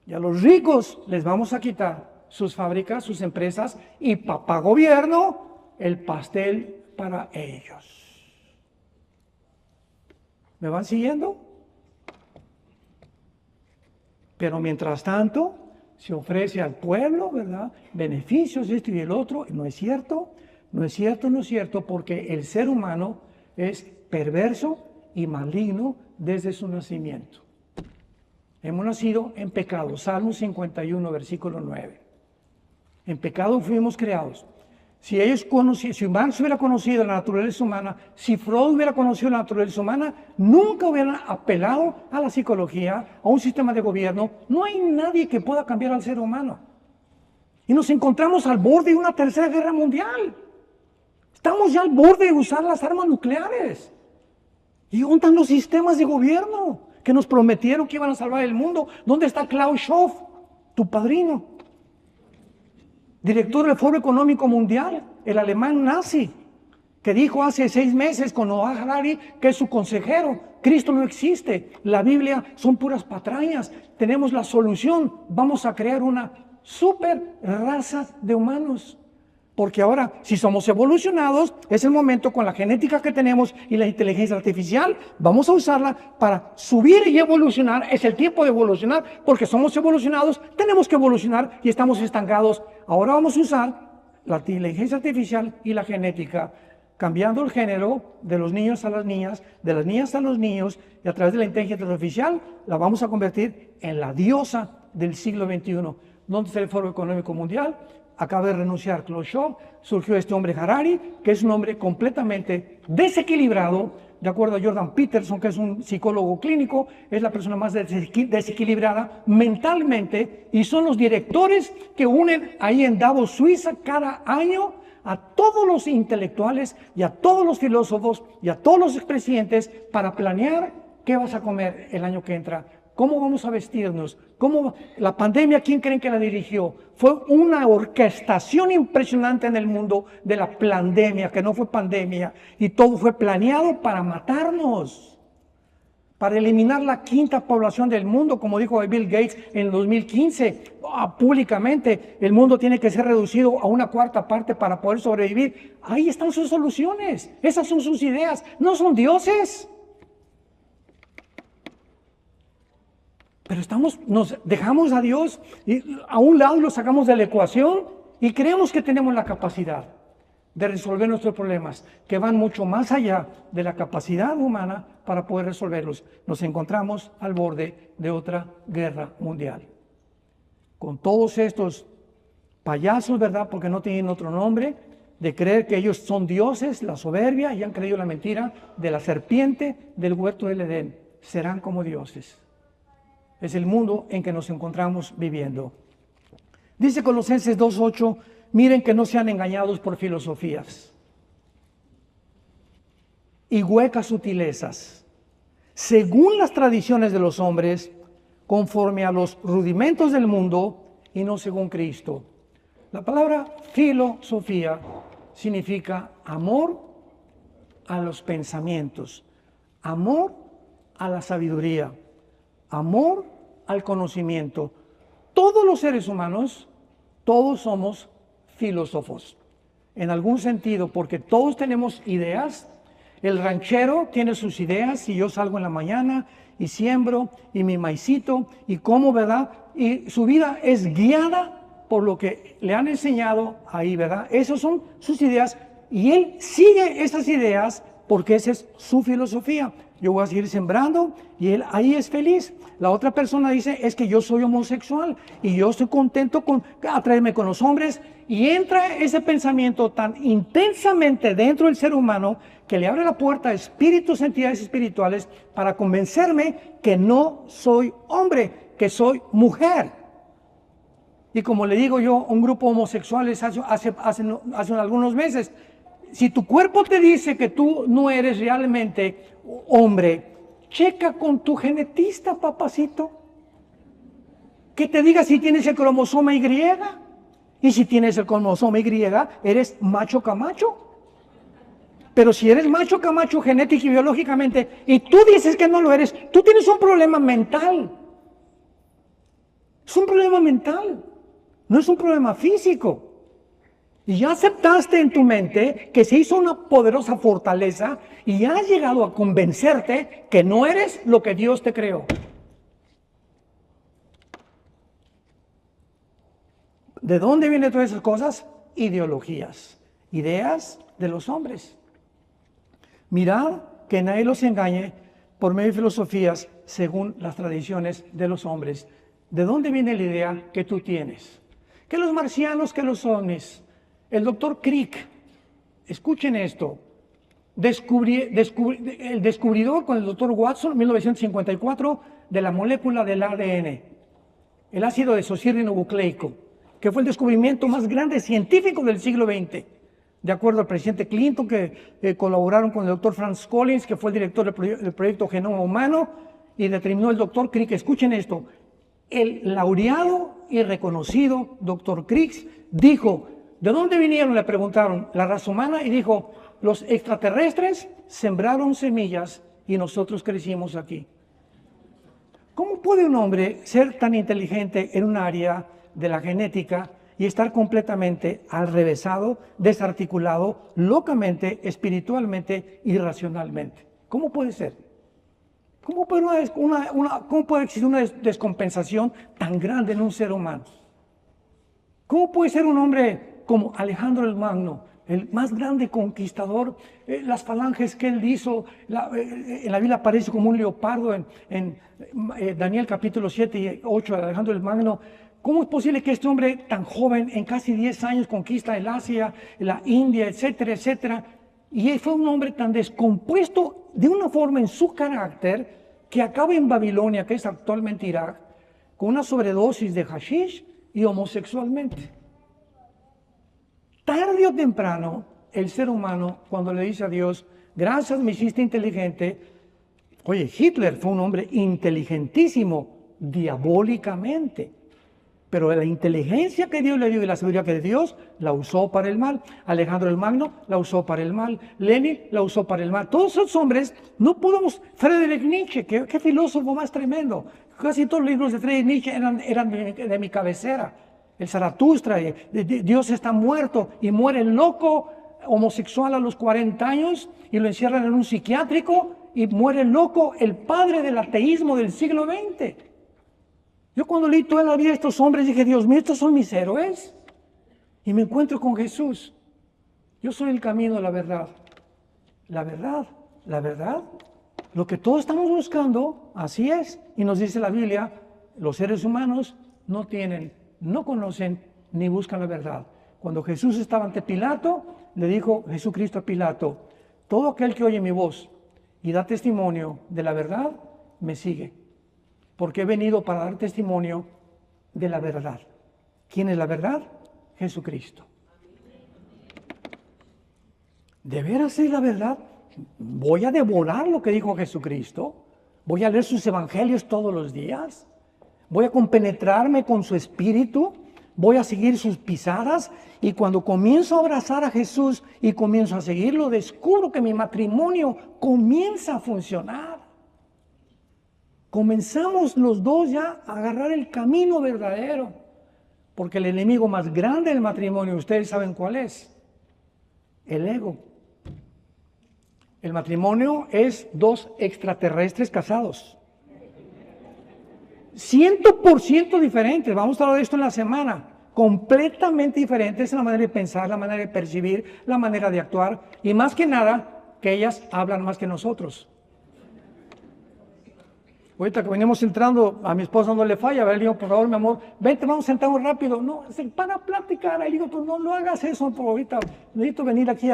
Y a los ricos les vamos a quitar sus fábricas, sus empresas, y papá gobierno, el pastel para ellos. ¿Me van siguiendo? Pero mientras tanto, se ofrece al pueblo, ¿verdad? Beneficios, esto y el otro. No es cierto, no es cierto, no es cierto, porque el ser humano es perverso y maligno desde su nacimiento. Hemos nacido en pecado. Salmo 51, versículo 9. En pecado fuimos creados. Si Marx hubiera conocido la naturaleza humana, si Freud hubiera conocido la naturaleza humana, nunca hubieran apelado a la psicología, a un sistema de gobierno. No hay nadie que pueda cambiar al ser humano. Y nos encontramos al borde de una tercera guerra mundial. Estamos ya al borde de usar las armas nucleares. ¿Y dónde están los sistemas de gobierno que nos prometieron que iban a salvar el mundo? ¿Dónde está Klaus Schwab, tu padrino? Director del Foro Económico Mundial, el alemán nazi, que dijo hace 6 meses con Noah Harari, que es su consejero, Cristo no existe, la Biblia son puras patrañas, tenemos la solución, vamos a crear una super raza de humanos. Porque ahora, si somos evolucionados, es el momento con la genética que tenemos y la inteligencia artificial, vamos a usarla para subir y evolucionar. Es el tiempo de evolucionar, porque somos evolucionados, tenemos que evolucionar y estamos estancados. Ahora vamos a usar la inteligencia artificial y la genética, cambiando el género de los niños a las niñas, de las niñas a los niños, y a través de la inteligencia artificial la vamos a convertir en la diosa del siglo XXI. ¿Dónde está el Foro Económico Mundial? Acaba de renunciar Klaus Schwab, surgió este hombre Harari, que es un hombre completamente desequilibrado, de acuerdo a Jordan Peterson, que es un psicólogo clínico, es la persona más desequilibrada mentalmente, y son los directores que unen ahí en Davos, Suiza, cada año a todos los intelectuales y a todos los filósofos y a todos los expresidentes para planear qué vas a comer el año que entra. ¿Cómo vamos a vestirnos? La pandemia, ¿quién creen que la dirigió? Fue una orquestación impresionante en el mundo de la pandemia, que no fue pandemia, y todo fue planeado para matarnos, para eliminar la quinta población del mundo, como dijo Bill Gates en 2015, públicamente. El mundo tiene que ser reducido a una cuarta parte para poder sobrevivir. Ahí están sus soluciones. Esas son sus ideas. No son dioses. Pero nos dejamos a Dios y a un lado y lo sacamos de la ecuación y creemos que tenemos la capacidad de resolver nuestros problemas, que van mucho más allá de la capacidad humana para poder resolverlos. Nos encontramos al borde de otra guerra mundial. Con todos estos payasos, ¿verdad? Porque no tienen otro nombre, de creer que ellos son dioses, la soberbia, y han creído la mentira de la serpiente del huerto del Edén. Serán como dioses. Es el mundo en que nos encontramos viviendo. Dice Colosenses 2:8, miren que no sean engañados por filosofías y huecas sutilezas, según las tradiciones de los hombres, conforme a los rudimentos del mundo y no según Cristo. La palabra filosofía significa amor a los pensamientos, amor a la sabiduría, amor al conocimiento. Todos los seres humanos, todos somos filósofos, en algún sentido, porque todos tenemos ideas. El ranchero tiene sus ideas y yo salgo en la mañana y siembro y mi maicito y como, ¿verdad? Y su vida es guiada por lo que le han enseñado ahí, ¿verdad? Esas son sus ideas y él sigue esas ideas porque esa es su filosofía. Yo voy a seguir sembrando y él ahí es feliz. La otra persona dice, es que yo soy homosexual y yo estoy contento con atraerme con los hombres, y entra ese pensamiento tan intensamente dentro del ser humano que le abre la puerta a espíritus, entidades espirituales, para convencerme que no soy hombre, que soy mujer. Y como le digo yo a un grupo homosexuales hace algunos meses, si tu cuerpo te dice que tú no eres realmente hombre, checa con tu genetista, papacito, que te diga si tienes el cromosoma Y, y si tienes el cromosoma Y, eres macho camacho. Pero si eres macho camacho genética y biológicamente, y tú dices que no lo eres, tú tienes un problema mental. Es un problema mental, no es un problema físico. Y ya aceptaste en tu mente que se hizo una poderosa fortaleza y ya has llegado a convencerte que no eres lo que Dios te creó. ¿De dónde vienen todas esas cosas? Ideologías, ideas de los hombres. Mirad que nadie los engañe por medio de filosofías según las tradiciones de los hombres. ¿De dónde viene la idea que tú tienes? Que los marcianos, que los ovnis. El doctor Crick, escuchen esto, el descubridor con el doctor Watson en 1954 de la molécula del ADN, el ácido desoxirribonucleico, que fue el descubrimiento más grande científico del siglo XX, de acuerdo al presidente Clinton, que colaboraron con el doctor Franz Collins, que fue el director del proyecto Genoma Humano, y determinó el doctor Crick. Escuchen esto, el laureado y reconocido doctor Crick dijo, ¿de dónde vinieron? Le preguntaron, la raza humana, y dijo, los extraterrestres sembraron semillas y nosotros crecimos aquí. ¿Cómo puede un hombre ser tan inteligente en un área de la genética y estar completamente alrevesado, desarticulado, locamente, espiritualmente y racionalmente? ¿Cómo puede ser? ¿Cómo puede existir una descompensación tan grande en un ser humano? ¿Cómo puede ser un hombre como Alejandro el Magno, el más grande conquistador, las falanges que él hizo, en la Biblia aparece como un leopardo en Daniel capítulo 7 y 8 de Alejandro el Magno? ¿Cómo es posible que este hombre tan joven, en casi 10 años, conquista el Asia, la India, etcétera, etcétera? Y él fue un hombre tan descompuesto de una forma en su carácter que acaba en Babilonia, que es actualmente Irak, con una sobredosis de hashish y homosexualmente. Tarde o temprano, el ser humano, cuando le dice a Dios, gracias, me hiciste inteligente. Oye, Hitler fue un hombre inteligentísimo, diabólicamente. pero la inteligencia que Dios le dio y la sabiduría que le dio, la usó para el mal. Alejandro el Magno la usó para el mal. Lenin la usó para el mal. Todos esos hombres, no podemos... Friedrich Nietzsche, qué filósofo más tremendo. Casi todos los libros de Friedrich Nietzsche eran de mi cabecera. El Zaratustra, Dios está muerto, y muere el loco homosexual a los 40 años y lo encierran en un psiquiátrico, y muere el loco, el padre del ateísmo del siglo XX. Yo cuando leí toda la vida de estos hombres dije, Dios mío, estos son mis héroes. Y me encuentro con Jesús. Yo soy el camino, la verdad. La verdad, la verdad. Lo que todos estamos buscando, así es. Y nos dice la Biblia, los seres humanos no tienen, no conocen ni buscan la verdad. Cuando Jesús estaba ante Pilato, le dijo Jesucristo a Pilato, todo aquel que oye mi voz y da testimonio de la verdad, me sigue. Porque he venido para dar testimonio de la verdad. ¿Quién es la verdad? Jesucristo. ¿De veras es la verdad? ¿Voy a devorar lo que dijo Jesucristo? ¿Voy a leer sus evangelios todos los días? ¿Voy a compenetrarme con su espíritu? ¿Voy a seguir sus pisadas? Y cuando comienzo a abrazar a Jesús y comienzo a seguirlo, descubro que mi matrimonio comienza a funcionar. Comenzamos los dos ya a agarrar el camino verdadero, porque el enemigo más grande del matrimonio, ustedes saben cuál es, el ego. El matrimonio es dos extraterrestres casados, 100% diferentes. Vamos a hablar de esto en la semana, completamente diferentes en la manera de pensar, la manera de percibir, la manera de actuar, y más que nada, que ellas hablan más que nosotros. Ahorita que venimos entrando, a mi esposa no le falla, le digo, por favor, mi amor, vente, vamos a sentarnos rápido. No, para platicar. Ahí digo, pues no lo hagas eso, por ahorita necesito venir aquí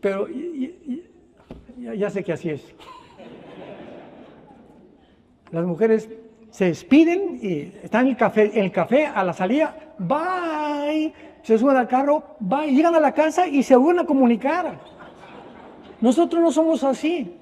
Pero ya sé que así es. Las mujeres se despiden y están en el café a la salida, bye, se suben al carro, bye, llegan a la casa y se vuelven a comunicar. Nosotros no somos así.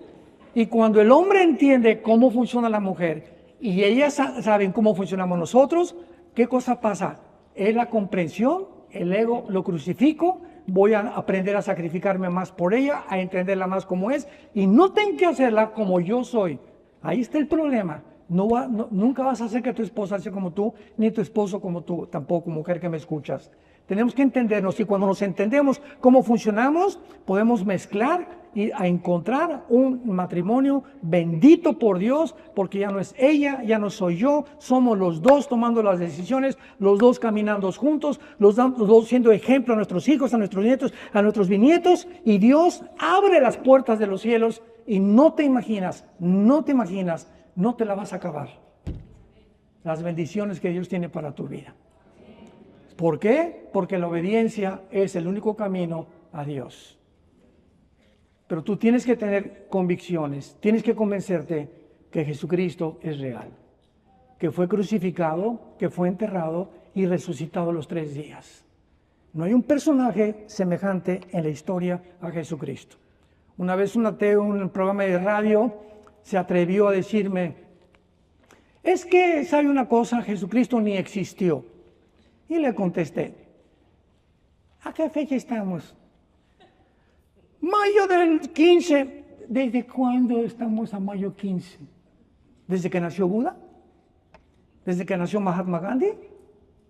Y cuando el hombre entiende cómo funciona la mujer y ellas saben cómo funcionamos nosotros, ¿qué cosa pasa? Es la comprensión, el ego lo crucifico, voy a aprender a sacrificarme más por ella, a entenderla más como es, y no tengo que hacerla como yo soy. Ahí está el problema. Nunca vas a hacer que tu esposa sea como tú, ni tu esposo como tú, tampoco, mujer que me escuchas. Tenemos que entendernos, y cuando nos entendemos cómo funcionamos, podemos mezclar y a encontrar un matrimonio bendito por Dios, porque ya no es ella, ya no soy yo, somos los dos tomando las decisiones, los dos caminando juntos, los dos siendo ejemplo a nuestros hijos, a nuestros nietos, a nuestros bisnietos, y Dios abre las puertas de los cielos y no te imaginas, no te la vas a acabar. Las bendiciones que Dios tiene para tu vida. ¿Por qué? Porque la obediencia es el único camino a Dios. Pero tú tienes que tener convicciones, tienes que convencerte que Jesucristo es real, que fue crucificado, que fue enterrado y resucitado los 3 días. No hay un personaje semejante en la historia a Jesucristo. Una vez un ateo en un programa de radio se atrevió a decirme, es que, ¿sabe una cosa? Jesucristo ni existió. Y le contesté, ¿a qué fecha estamos? Mayo del 15. ¿Desde cuándo estamos a mayo 15? ¿Desde que nació Buda? ¿Desde que nació Mahatma Gandhi?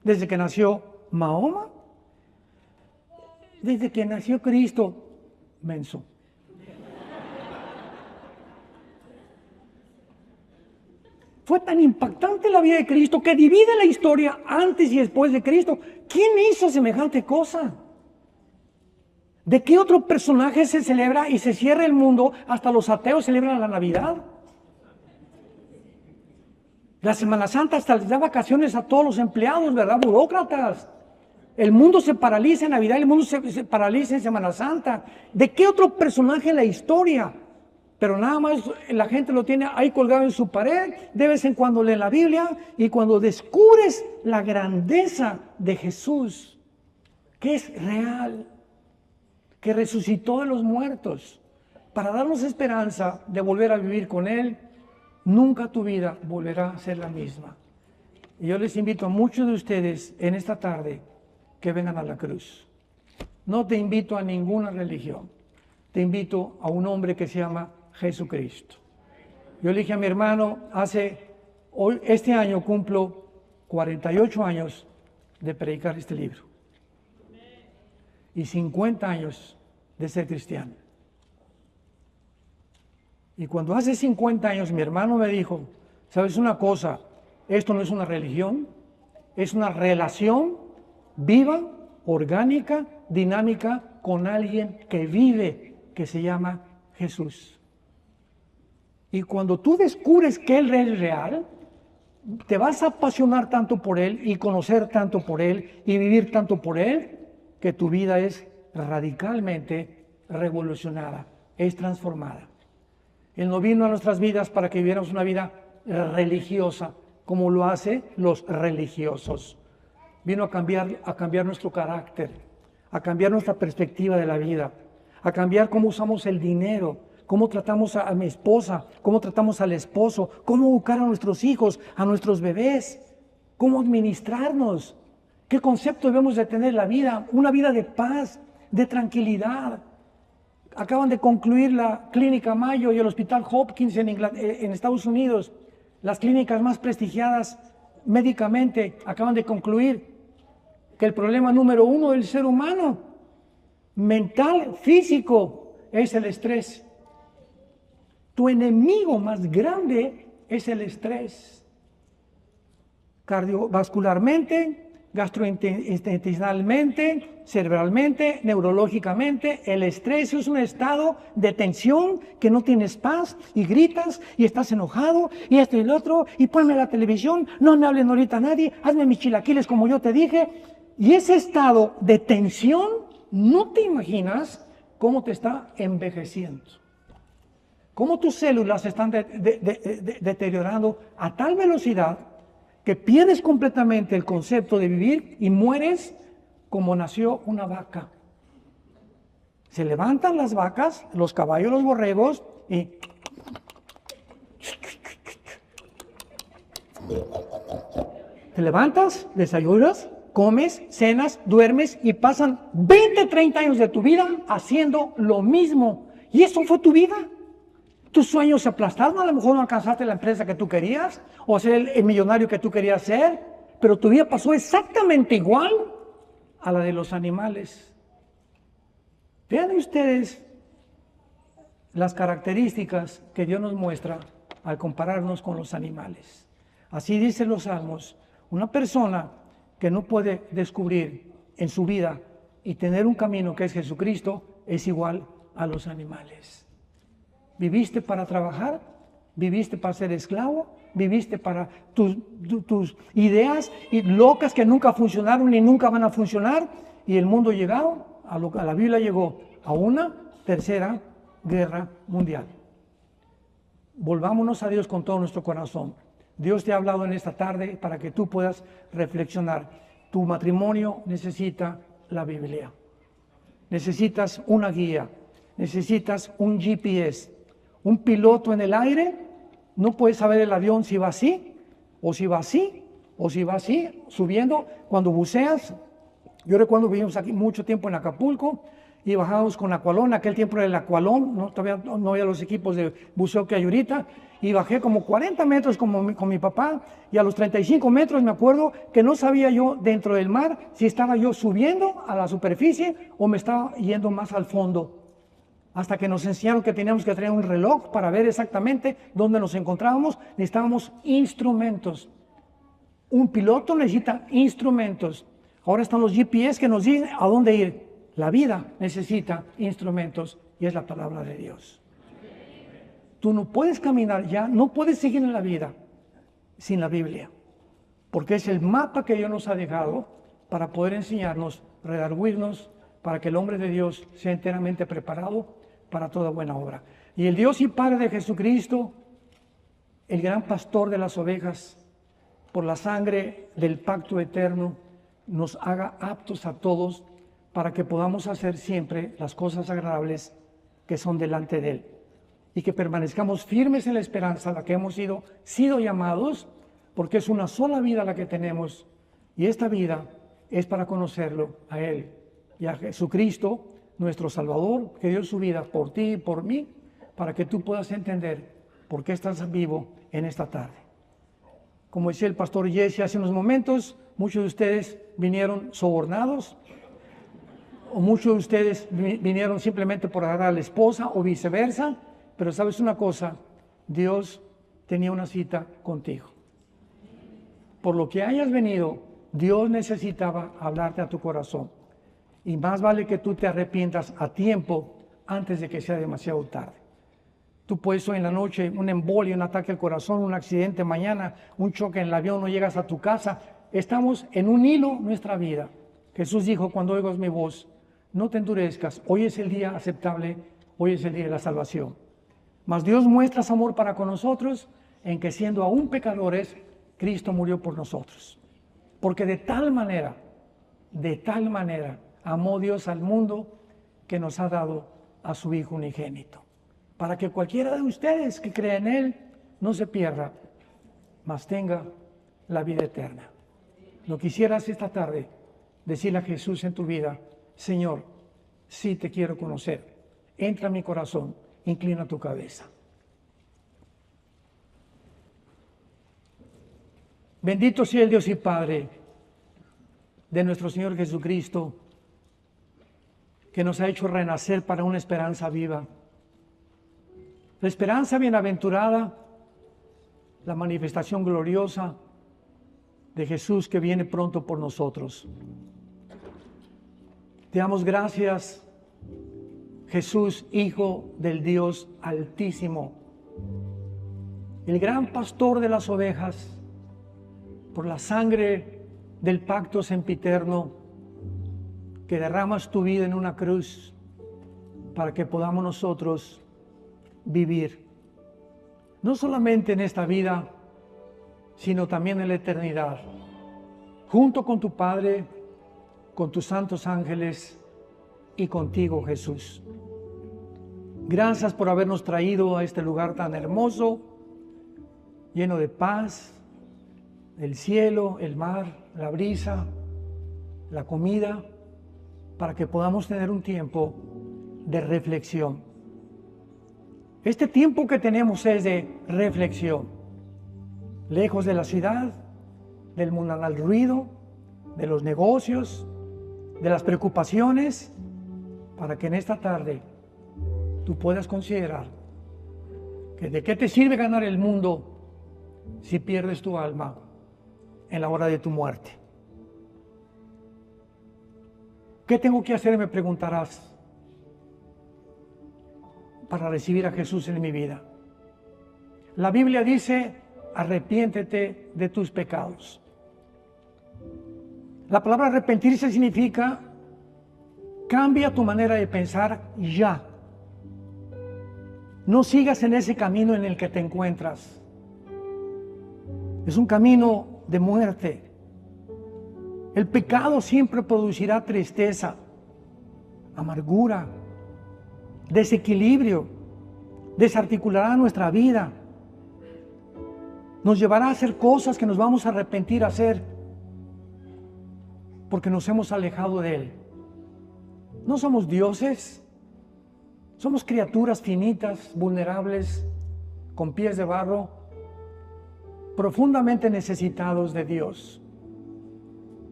¿Desde que nació Mahoma? ¿Desde que nació Cristo? Menso. Fue tan impactante la vida de Cristo que divide la historia antes y después de Cristo. ¿Quién hizo semejante cosa? ¿De qué otro personaje se celebra y se cierra el mundo? Hasta los ateos celebran la Navidad. La Semana Santa hasta les da vacaciones a todos los empleados, ¿verdad? Burócratas. El mundo se paraliza en Navidad, el mundo se paraliza en Semana Santa. ¿De qué otro personaje en la historia? Pero nada más la gente lo tiene ahí colgado en su pared, de vez en cuando lee la Biblia, y cuando descubres la grandeza de Jesús, que es real, que resucitó de los muertos, para darnos esperanza de volver a vivir con Él, nunca tu vida volverá a ser la misma. Y yo les invito a muchos de ustedes en esta tarde que vengan a la cruz. No te invito a ninguna religión, te invito a un hombre que se llama Jesucristo. Yo le dije a mi hermano, este año cumplo 48 años de predicar este libro y 50 años de ser cristiano. Y cuando hace 50 años mi hermano me dijo, ¿sabes una cosa? Esto no es una religión, es una relación viva, orgánica, dinámica con alguien que vive, que se llama Jesús. Y cuando tú descubres que Él es real, te vas a apasionar tanto por Él y conocer tanto por Él y vivir tanto por Él, que tu vida es radicalmente revolucionada, es transformada. Él no vino a nuestras vidas para que viviéramos una vida religiosa, como lo hacen los religiosos. Vino a cambiar nuestro carácter, a cambiar nuestra perspectiva de la vida, a cambiar cómo usamos el dinero, cómo tratamos a mi esposa, cómo tratamos al esposo, cómo educar a nuestros hijos, a nuestros bebés, cómo administrarnos, qué concepto debemos de tener en la vida, una vida de paz, de tranquilidad. Acaban de concluir la Clínica Mayo y el Hospital Hopkins en Estados Unidos, las clínicas más prestigiadas médicamente, acaban de concluir que el problema número 1 del ser humano, mental, físico, es el estrés. Tu enemigo más grande es el estrés. Cardiovascularmente, gastrointestinalmente, cerebralmente, neurológicamente, el estrés es un estado de tensión que no tienes paz y gritas y estás enojado y esto y el otro y ponme la televisión, no me hablen ahorita nadie, hazme mis chilaquiles como yo te dije. Y ese estado de tensión, no te imaginas cómo te está envejeciendo. Cómo tus células se están deteriorando a tal velocidad que pierdes completamente el concepto de vivir y mueres como nació una vaca. Se levantan las vacas, los caballos, los borregos y te levantas, desayunas, comes, cenas, duermes y pasan 20, 30 años de tu vida haciendo lo mismo. Y eso fue tu vida. Tus sueños se aplastaron, a lo mejor no alcanzaste la empresa que tú querías o ser el millonario que tú querías ser, pero tu vida pasó exactamente igual a la de los animales. Vean ustedes las características que Dios nos muestra al compararnos con los animales. Así dicen los Salmos, una persona que no puede descubrir en su vida y tener un camino que es Jesucristo es igual a los animales. ¿Viviste para trabajar? ¿Viviste para ser esclavo? ¿Viviste para tus ideas locas que nunca funcionaron ni nunca van a funcionar? Y el mundo llegado, a la Biblia llegó a una tercera guerra mundial. Volvámonos a Dios con todo nuestro corazón. Dios te ha hablado en esta tarde para que tú puedas reflexionar. Tu matrimonio necesita la Biblia. Necesitas una guía. Necesitas un GPS. Un piloto en el aire no puede saber el avión si va así, o si va así, o si va así, subiendo. Cuando buceas, yo recuerdo que vivimos aquí mucho tiempo en Acapulco y bajábamos con Aqualón, en aquel tiempo era el Aqualón, todavía no había los equipos de buceo que hay ahorita, y bajé como 40 metros con mi papá, y a los 35 metros me acuerdo que no sabía yo dentro del mar si estaba yo subiendo a la superficie o me estaba yendo más al fondo. Hasta que nos enseñaron que teníamos que traer un reloj para ver exactamente dónde nos encontrábamos, necesitábamos instrumentos. Un piloto necesita instrumentos. Ahora están los GPS que nos dicen a dónde ir. La vida necesita instrumentos y es la palabra de Dios. Tú no puedes caminar ya, no puedes seguir en la vida sin la Biblia, porque es el mapa que Dios nos ha dejado para poder enseñarnos, redarguirnos, para que el hombre de Dios sea enteramente preparado para toda buena obra. Y el Dios y Padre de Jesucristo, el gran pastor de las ovejas, por la sangre del pacto eterno, nos haga aptos a todos para que podamos hacer siempre las cosas agradables que son delante de Él. y que permanezcamos firmes en la esperanza a la que hemos sido llamados, porque es una sola vida la que tenemos, y esta vida es para conocerlo a Él y a Jesucristo, nuestro Salvador, que dio su vida por ti y por mí, para que tú puedas entender por qué estás vivo en esta tarde. Como decía el pastor Jesse hace unos momentos, muchos de ustedes vinieron sobornados, o muchos de ustedes vinieron simplemente por agarrar a la esposa o viceversa, pero sabes una cosa, Dios tenía una cita contigo. Por lo que hayas venido, Dios necesitaba hablarte a tu corazón. Y más vale que tú te arrepientas a tiempo antes de que sea demasiado tarde. Tú puedes hoy en la noche, un embolio, un ataque al corazón, un accidente mañana, un choque en el avión, no llegas a tu casa. Estamos en un hilo nuestra vida. Jesús dijo, cuando oigas mi voz, no te endurezcas. Hoy es el día aceptable, hoy es el día de la salvación. Mas Dios muestra su amor para con nosotros en que siendo aún pecadores, Cristo murió por nosotros. Porque de tal manera, amó Dios al mundo que nos ha dado a su Hijo unigénito. Para que cualquiera de ustedes que crea en Él no se pierda, mas tenga la vida eterna. Lo quisieras esta tarde, decirle a Jesús en tu vida, Señor, sí te quiero conocer. Entra a mi corazón, inclina tu cabeza. Bendito sea el Dios y Padre de nuestro Señor Jesucristo, que nos ha hecho renacer para una esperanza viva. La esperanza bienaventurada, la manifestación gloriosa de Jesús que viene pronto por nosotros. Te damos gracias, Jesús, Hijo del Dios Altísimo, el gran pastor de las ovejas, por la sangre del pacto sempiterno, que derramas tu vida en una cruz para que podamos nosotros vivir, no solamente en esta vida, sino también en la eternidad, junto con tu Padre, con tus santos ángeles y contigo, Jesús. Gracias por habernos traído a este lugar tan hermoso, lleno de paz, el cielo, el mar, la brisa, la comida, para que podamos tener un tiempo de reflexión. Este tiempo que tenemos es de reflexión, lejos de la ciudad, del mundanal ruido, de los negocios, de las preocupaciones, para que en esta tarde tú puedas considerar que de qué te sirve ganar el mundo si pierdes tu alma en la hora de tu muerte. ¿Qué tengo que hacer? Me preguntarás, para recibir a Jesús en mi vida. La Biblia dice, arrepiéntete de tus pecados. La palabra arrepentirse significa cambia tu manera de pensar ya. No sigas en ese camino en el que te encuentras. Es un camino de muerte. El pecado siempre producirá tristeza, amargura, desequilibrio, desarticulará nuestra vida, nos llevará a hacer cosas que nos vamos a arrepentir a hacer porque nos hemos alejado de Él. No somos dioses, somos criaturas finitas, vulnerables, con pies de barro, profundamente necesitados de Dios.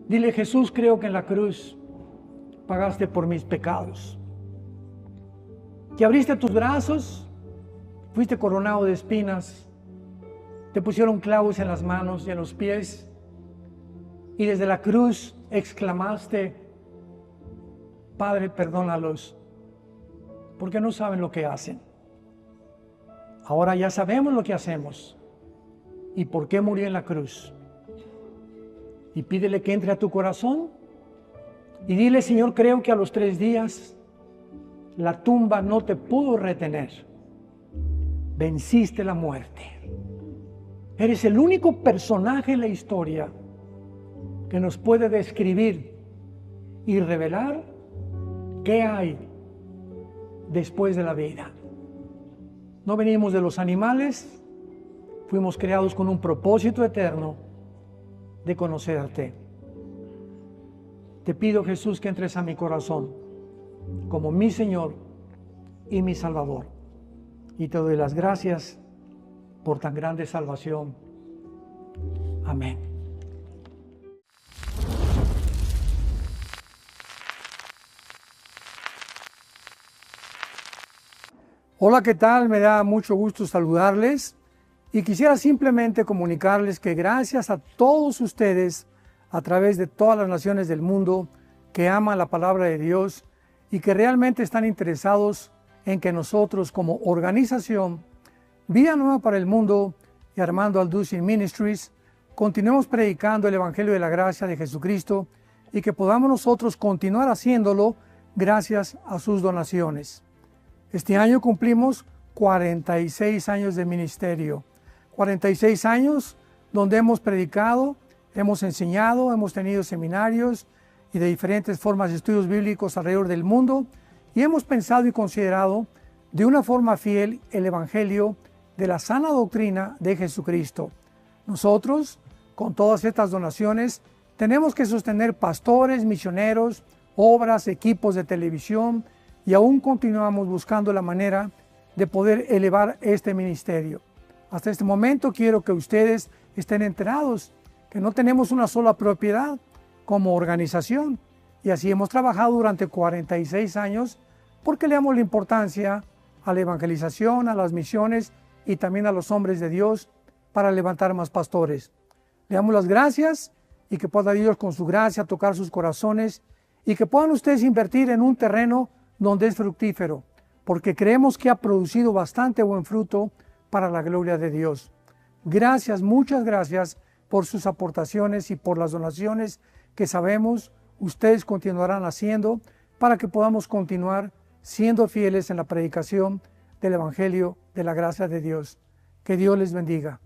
Dile, Jesús, creo que en la cruz pagaste por mis pecados. Que abriste tus brazos, fuiste coronado de espinas, te pusieron clavos en las manos y en los pies, y desde la cruz exclamaste, Padre, perdónalos, porque no saben lo que hacen. Ahora ya sabemos lo que hacemos y por qué murió en la cruz. Y pídele que entre a tu corazón y dile, Señor, creo que a los 3 días la tumba no te pudo retener. Venciste la muerte. Eres el único personaje en la historia que nos puede describir y revelar qué hay después de la vida. No venimos de los animales, fuimos creados con un propósito eterno de conocerte. Te pido, Jesús, que entres a mi corazón como mi Señor y mi Salvador. Y te doy las gracias por tan grande salvación. Amén. Hola, ¿qué tal? Me da mucho gusto saludarles y quisiera simplemente comunicarles que gracias a todos ustedes a través de todas las naciones del mundo que aman la palabra de Dios y que realmente están interesados en que nosotros como organización Vida Nueva para el Mundo y Armando Alducin Ministries continuemos predicando el Evangelio de la Gracia de Jesucristo y que podamos nosotros continuar haciéndolo gracias a sus donaciones. Este año cumplimos 46 años de ministerio, 46 años donde hemos predicado, hemos enseñado, hemos tenido seminarios y de diferentes formas de estudios bíblicos alrededor del mundo y hemos pensado y considerado de una forma fiel el Evangelio de la sana doctrina de Jesucristo. Nosotros, con todas estas donaciones, tenemos que sostener pastores, misioneros, obras, equipos de televisión, y aún continuamos buscando la manera de poder elevar este ministerio. Hasta este momento quiero que ustedes estén enterados que no tenemos una sola propiedad como organización y así hemos trabajado durante 46 años porque le damos la importancia a la evangelización, a las misiones y también a los hombres de Dios para levantar más pastores. Le damos las gracias y que pueda Dios con su gracia tocar sus corazones y que puedan ustedes invertir en un terreno donde es fructífero, porque creemos que ha producido bastante buen fruto para la gloria de Dios. Gracias, muchas gracias por sus aportaciones y por las donaciones que sabemos ustedes continuarán haciendo para que podamos continuar siendo fieles en la predicación del Evangelio de la gracia de Dios. Que Dios les bendiga.